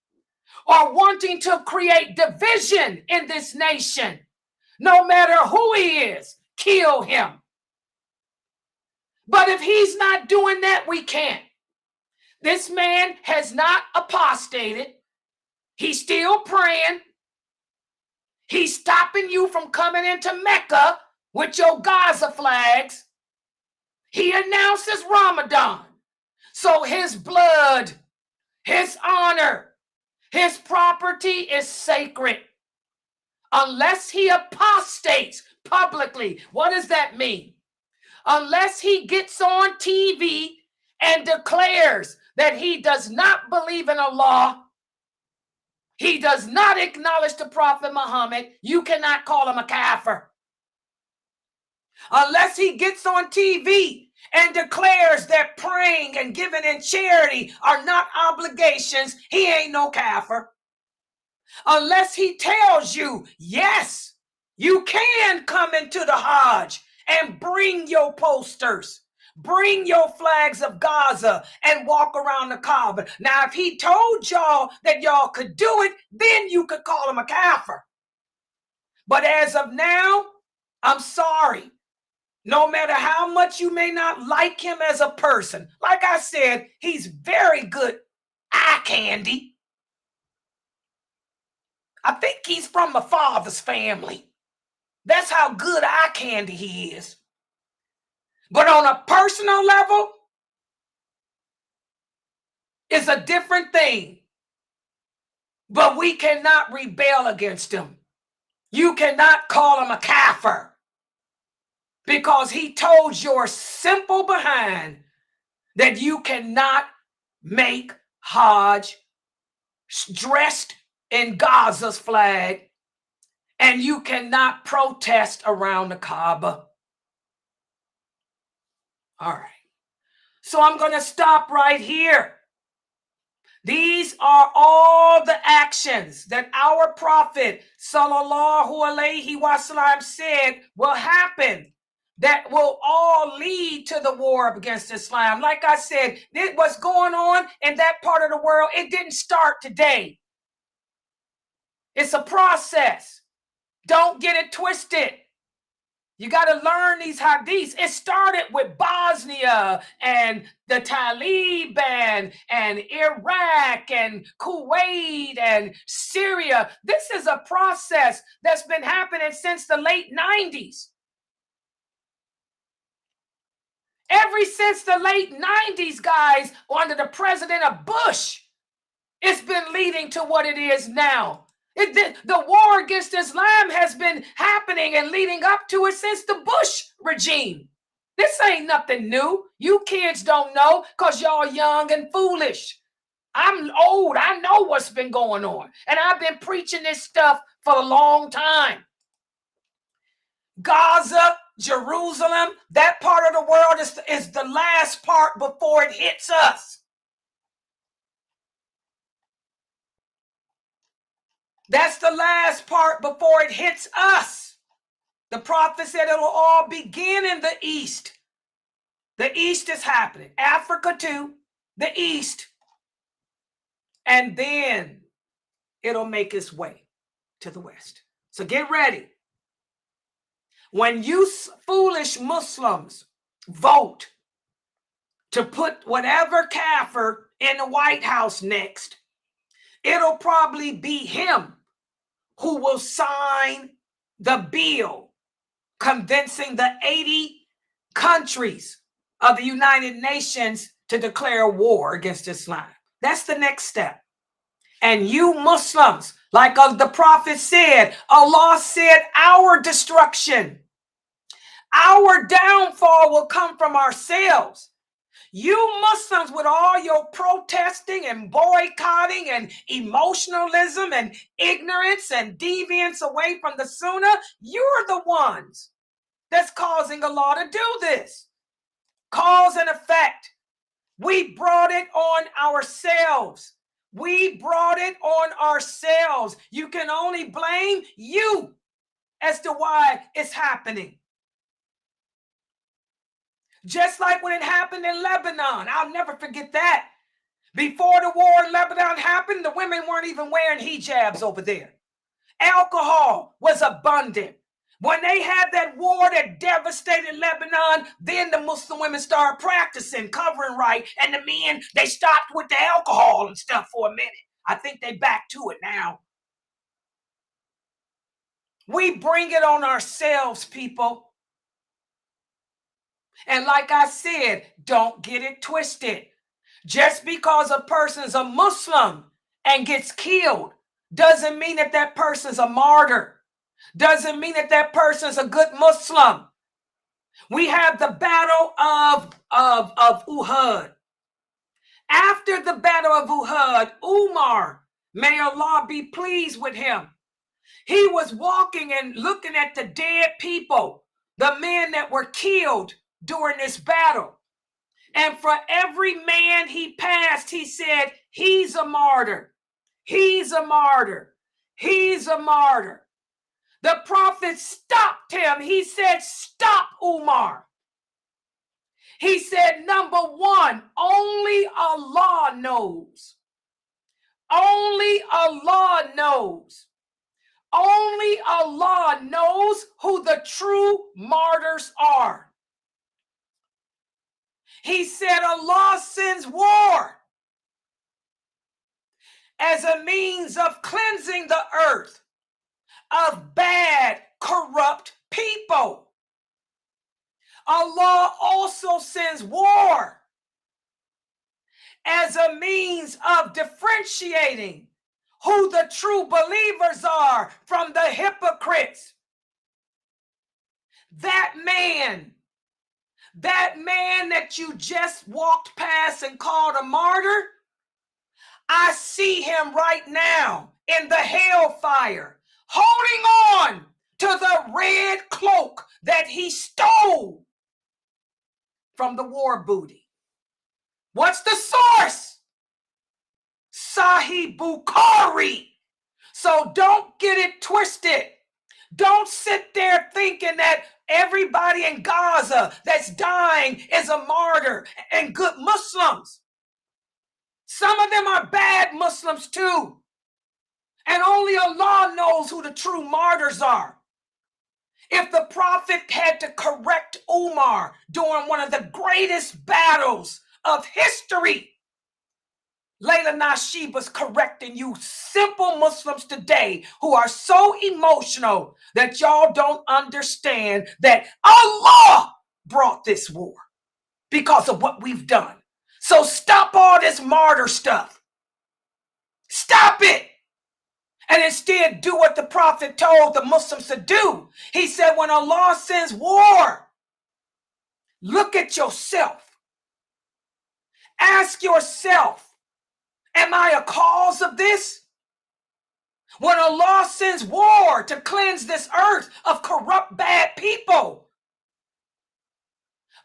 or wanting to create division in this nation, no matter who he is, kill him. But if he's not doing that, we can't. This man has not apostated. He's still praying. He's stopping you from coming into Mecca with your Gaza flags. He announces Ramadan. So his blood, his honor, his property is sacred. Unless he apostates publicly. What does that mean? Unless he gets on TV and declares that he does not believe in Allah, he does not acknowledge the Prophet Muhammad, you cannot call him a kafir. Unless he gets on TV and declares that praying and giving in charity are not obligations, he ain't no kafir. Unless he tells you, yes, you can come into the Hajj and bring your posters, bring your flags of Gaza and walk around the Kaaba. Now, if he told y'all that y'all could do it, then you could call him a kafir. But as of now, I'm sorry. No matter how much you may not like him as a person, like I said, he's very good eye candy. I think he's from my father's family. That's how good eye candy he is. But on a personal level, it's a different thing. But we cannot rebel against him. You cannot call him a kafir because he told your simple behind that you cannot make Hajj dressed in Gaza's flag, and you cannot protest around the Kaaba. All right. So I'm going to stop right here. These are all the actions that our Prophet sallallahu alaihi wasallam said will happen, that will all lead to the war against Islam. Like I said, what's going on in that part of the world, it didn't start today. It's a process. Don't get it twisted. You got to learn these hadiths. It started with Bosnia and the Taliban and Iraq and Kuwait and Syria. This is a process that's been happening since the late 90s. Ever since the late 90s, guys, under the president of Bush, it's been leading to what it is now. The war against Islam has been happening and leading up to it since the Bush regime. This ain't nothing new. You kids don't know because y'all young and foolish. I'm old. I know what's been going on. And I've been preaching this stuff for a long time. Gaza, Jerusalem, that part of the world is the last part before it hits us. That's the last part before it hits us. The prophet said it'll all begin in the East. The East is happening. Africa too, the East. And then it'll make its way to the West. So get ready. When you foolish Muslims vote to put whatever kafir in the White House next, it'll probably be him who will sign the bill convincing the 80 countries of the United Nations to declare war against Islam. That's the next step. And you Muslims, like the Prophet said, Allah said our destruction, our downfall will come from ourselves. You Muslims, with all your protesting and boycotting and emotionalism and ignorance and deviance away from the Sunnah, you're the ones that's causing Allah to do this. Cause and effect. We brought it on ourselves. We brought it on ourselves. You can only blame you as to why it's happening. Just like when it happened in Lebanon. I'll never forget that. Before the war in Lebanon happened, the women weren't even wearing hijabs over there. Alcohol was abundant. When they had that war that devastated Lebanon, then the Muslim women started practicing covering right, and the men, they stopped with the alcohol and stuff for a minute. I think they back to it now. We bring it on ourselves, people. And like I said, don't get it twisted. Just because a person's a Muslim and gets killed doesn't mean that that person's a martyr. Doesn't mean that that person's a good Muslim. We have the battle of Uhud. After the battle of Uhud, Umar, may Allah be pleased with him, he was walking and looking at the dead people, the men that were killed during this battle. And for every man he passed, he said, he's a martyr. He's a martyr. He's a martyr. The prophet stopped him. He said, stop, Umar. He said, number one, only Allah knows. Only Allah knows. Only Allah knows who the true martyrs are. He said, Allah sends war as a means of cleansing the earth of bad, corrupt people. Allah also sends war as a means of differentiating who the true believers are from the hypocrites. That man that you just walked past and called a martyr, I see him right now in the hellfire, holding on to the red cloak that he stole from the war booty. What's the source? Sahih Bukhari. So don't get it twisted. Don't sit there thinking that everybody in Gaza that's dying is a martyr and good Muslims. Some of them are bad Muslims too. And only Allah knows who the true martyrs are. If the prophet had to correct Umar during one of the greatest battles of history, Layla Nasheed correcting you simple Muslims today who are so emotional that y'all don't understand that Allah brought this war because of what we've done. So stop all this martyr stuff. Stop it. And instead do what the prophet told the Muslims to do. He said, when Allah sends war, look at yourself. Ask yourself, am I a cause of this? When Allah sends war to cleanse this earth of corrupt, bad people,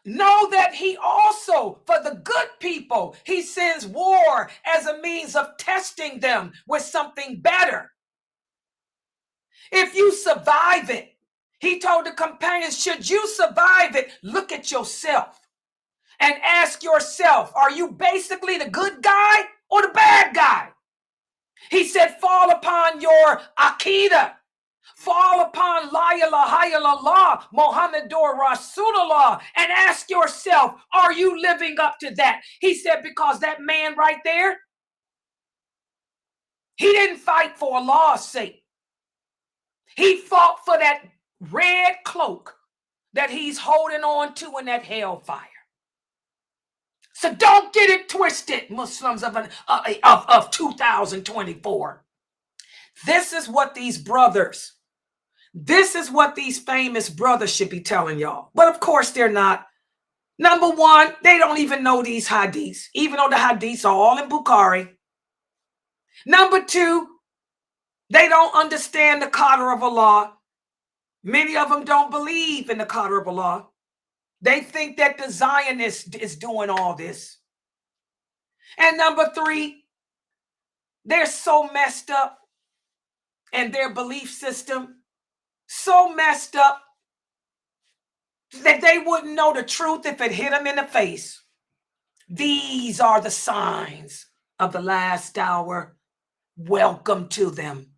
know that he also, for the good people, he sends war as a means of testing them with something better. If you survive it, he told the companions, should you survive it, look at yourself and ask yourself, are you basically the good guy or the bad guy? He said, fall upon your Aqidah. Fall upon La ilaha illallah, Muhammadur Rasulullah, and ask yourself, are you living up to that? He said, because that man right there, he didn't fight for Allah's sake. He fought for that red cloak that he's holding on to in that hellfire. So don't get it twisted, Muslims of 2024. This is what these brothers, this is what these famous brothers should be telling y'all. But of course they're not. Number one, they don't even know these hadiths, even though the hadiths are all in Bukhari. Number two, they don't understand the qadr of Allah. Many of them don't believe in the qadr of Allah. They think that the Zionist is doing all this. And number three, they're so messed up in their belief system, so messed up that they wouldn't know the truth if it hit them in the face. These are the signs of the last hour. Welcome to them.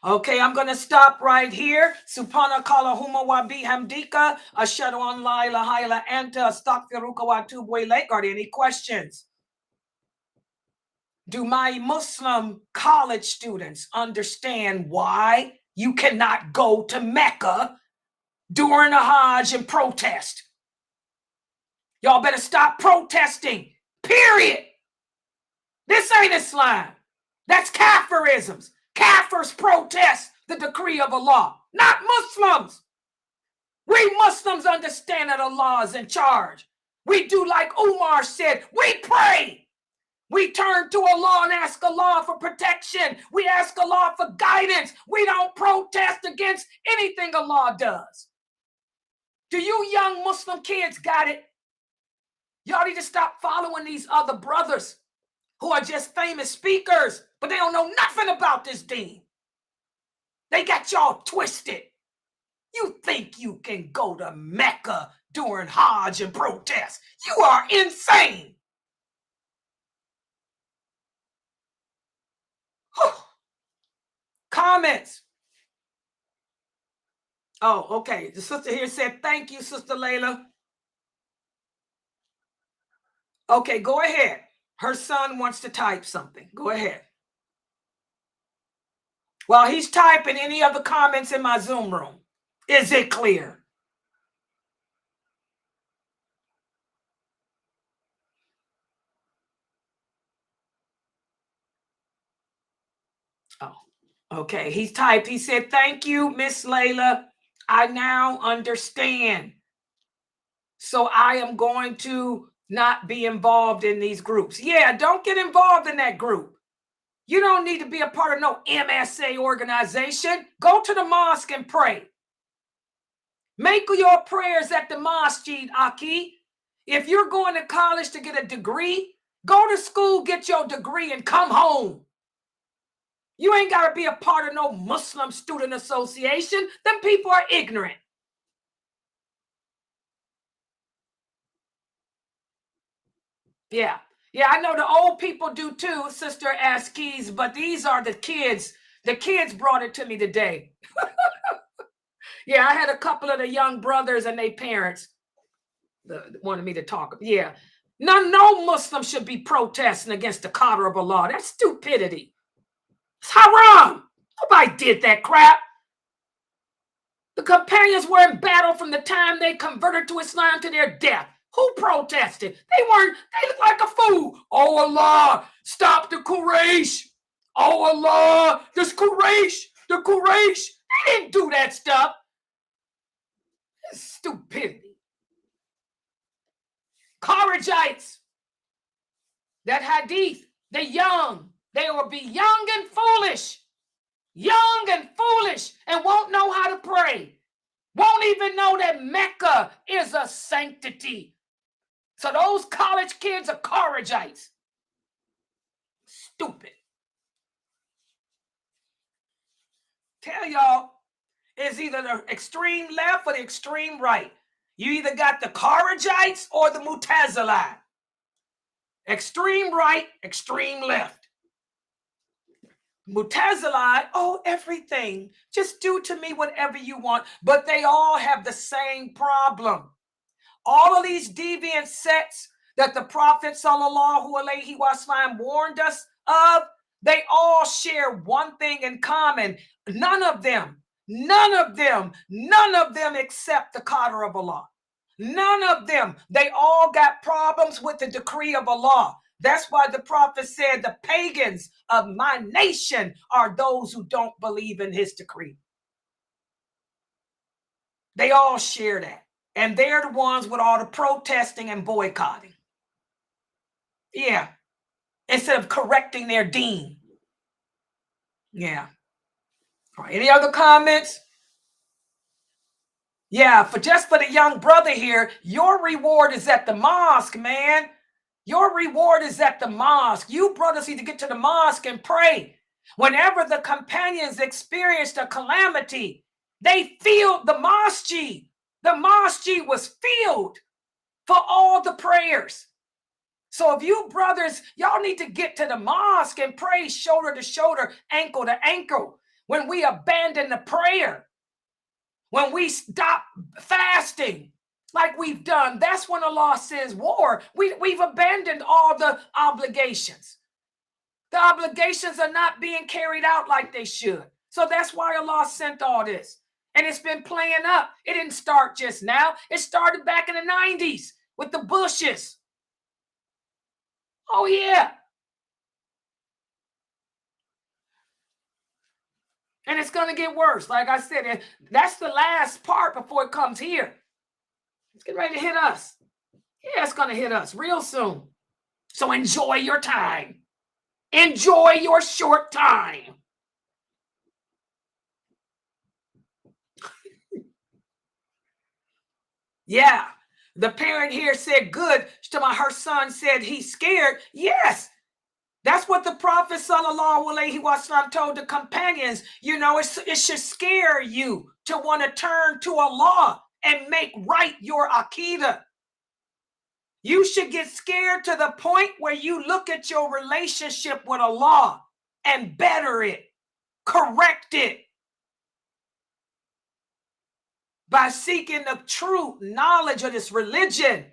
Okay, I'm going to stop right here. Supana kala huma wa bihamdika. Ashadu an la ilaha illa anta astaghfiruka wa atubu ilaik. Are there any questions? Do my Muslim college students understand why you cannot go to Mecca during the Hajj and protest? Y'all better stop protesting, period. This ain't Islam. That's Kafirisms. Kafirs protest the decree of Allah, not Muslims. We Muslims understand that Allah is in charge. We do like Umar said, we pray. We turn to Allah and ask Allah for protection. We ask Allah for guidance. We don't protest against anything Allah does. Do you young Muslim kids got it? Y'all need to stop following these other brothers who are just famous speakers, but they don't know nothing about this deen. They got y'all twisted. You think you can go to Mecca during Hajj and protest? You are insane. Comments. Oh, okay. The sister here said, thank you, Sister Layla. Okay, go ahead. Her son wants to type something. Go ahead. While he's typing, any other comments in my Zoom room? Is it clear? Oh, okay. He's typed. He said, thank you, Miss Layla. I now understand. So I am going to not be involved in these groups. Yeah, don't get involved in that group. You don't need to be a part of no MSA organization. Go to the mosque and pray. Make your prayers at the masjid, Aki. If you're going to college to get a degree, go to school, get your degree, and come home. You ain't got to be a part of no Muslim student association. Them people are ignorant. Yeah. Yeah, I know the old people do too, Sister Askies, but these are the kids. The kids brought it to me today. Yeah, I had a couple of the young brothers and their parents wanted me to talk. Yeah. No Muslim should be protesting against the qadr of Allah. That's stupidity. It's haram. Nobody did that crap. The companions were in battle from the time they converted to Islam to their death. Who protested? They looked like a fool. Oh Allah, stop the Quraysh. Oh Allah, the Quraysh. They didn't do that stuff. It's stupidity. Kharijites. That hadith, the young, they will be young and foolish. Young and foolish and won't know how to pray. Won't even know that Mecca is a sanctity. So those college kids are Kharijites. Stupid. Tell y'all, it's either the extreme left or the extreme right. You either got the Kharijites or the Mu'tazilite. Extreme right, extreme left. Mu'tazilite, oh, everything. Just do to me whatever you want. But they all have the same problem. All of these deviant sects that the Prophet sallallahu alaihi wasallam warned us of, they all share one thing in common. None of them accept the qadr of Allah. None of them. They all got problems with the decree of Allah. That's why the Prophet said the pagans of my nation are those who don't believe in his decree. They all share that. And they're the ones with all the protesting and boycotting. Yeah. Instead of correcting their deen. Yeah. All right. Any other comments? Yeah, for the young brother here, your reward is at the mosque, man. Your reward is at the mosque. You brothers need to get to the mosque and pray. Whenever the companions experienced a calamity, they filled the masjid. The masjid was filled for all the prayers. So if you brothers, y'all need to get to the mosque and pray shoulder to shoulder, ankle to ankle. When we abandon the prayer, when we stop fasting like we've done, that's when Allah sends war. We've abandoned all the obligations. The obligations are not being carried out like they should. So that's why Allah sent all this. And it's been playing up. It didn't start just now. It started back in the 90s with the Bushes. Oh, yeah. And it's going to get worse. Like I said, that's the last part before it comes here. It's getting ready to hit us. Yeah, it's going to hit us real soon. So enjoy your time. Enjoy your short time. Yeah. The parent here said good. Her son said he's scared. Yes. That's what the Prophet ﷺ told the companions. You know, it should scare you to want to turn to Allah and make right your Aqidah. You should get scared to the point where you look at your relationship with Allah and better it, correct it by seeking the true knowledge of this religion.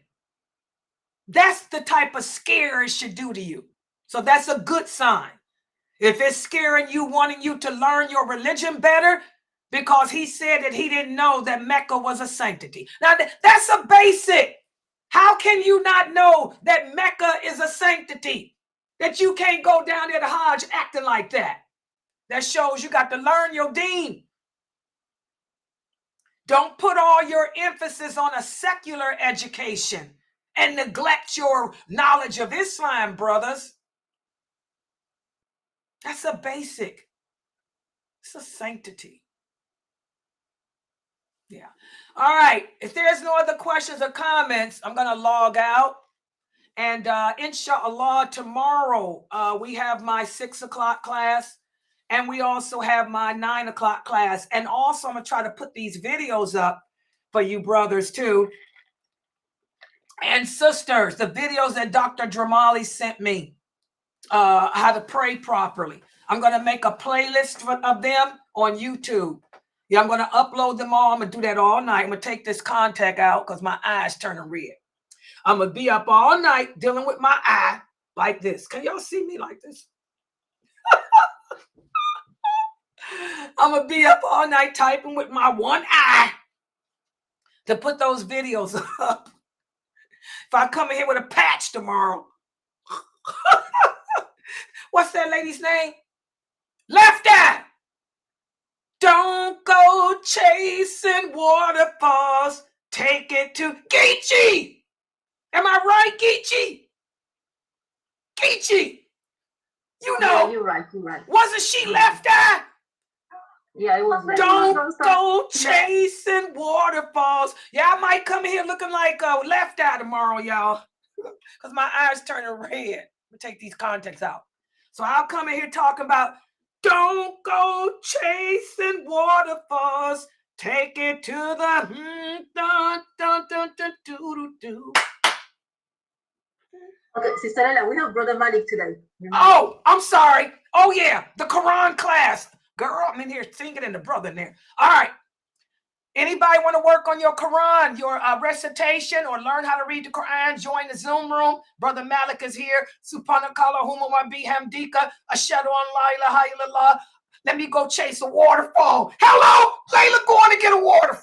That's the type of scare it should do to you. So that's a good sign. If it's scaring you, wanting you to learn your religion better, because he said that he didn't know that Mecca was a sanctity. Now, that's a basic. How can you not know that Mecca is a sanctity? That you can't go down there to Hajj acting like that? That shows you got to learn your deen. Don't put all your emphasis on a secular education and neglect your knowledge of Islam, brothers. That's a basic. It's a sanctity. Yeah. All right. If there's no other questions or comments, I'm going to log out. And inshallah, tomorrow we have my 6 o'clock class. And we also have my 9 o'clock class. And also I'm going to try to put these videos up for you brothers too. And sisters, the videos that Dr. Dramali sent me, how to pray properly. I'm going to make a playlist of them on YouTube. Yeah, I'm going to upload them all. I'm going to do that all night. I'm going to take this contact out because my eye's turning red. I'm going to be up all night dealing with my eye like this. Can y'all see me like this? I'm going to be up all night typing with my one eye to put those videos up. If I come in here with a patch tomorrow. What's that lady's name? Left eye. Don't go chasing waterfalls. Take it to Geechee. Am I right, Geechee? Geechee. You know. Yeah, you're right. Wasn't she left eye? Yeah, it was. Don't go chasing waterfalls. Yeah, I might come in here looking like left eye tomorrow, y'all. Because my eyes turning red. We'll take these contacts out. So I'll come in here talking about don't go chasing waterfalls. Take it to the dun, dun, dun, dun, doo, doo, doo. Okay, Sister Ella, we have Brother Malik today. Oh, I'm sorry. Oh, yeah, the Quran class. Girl, I'm in here singing and the brother in there. All right. Anybody want to work on your Quran, your recitation, or learn how to read the Quran? Join the Zoom room. Brother Malik is here. Subhanakallahumma wa bihamdika. Ashhadu an la ilaha illallah. Let me go chase a waterfall. Hello, Layla, going to get a waterfall.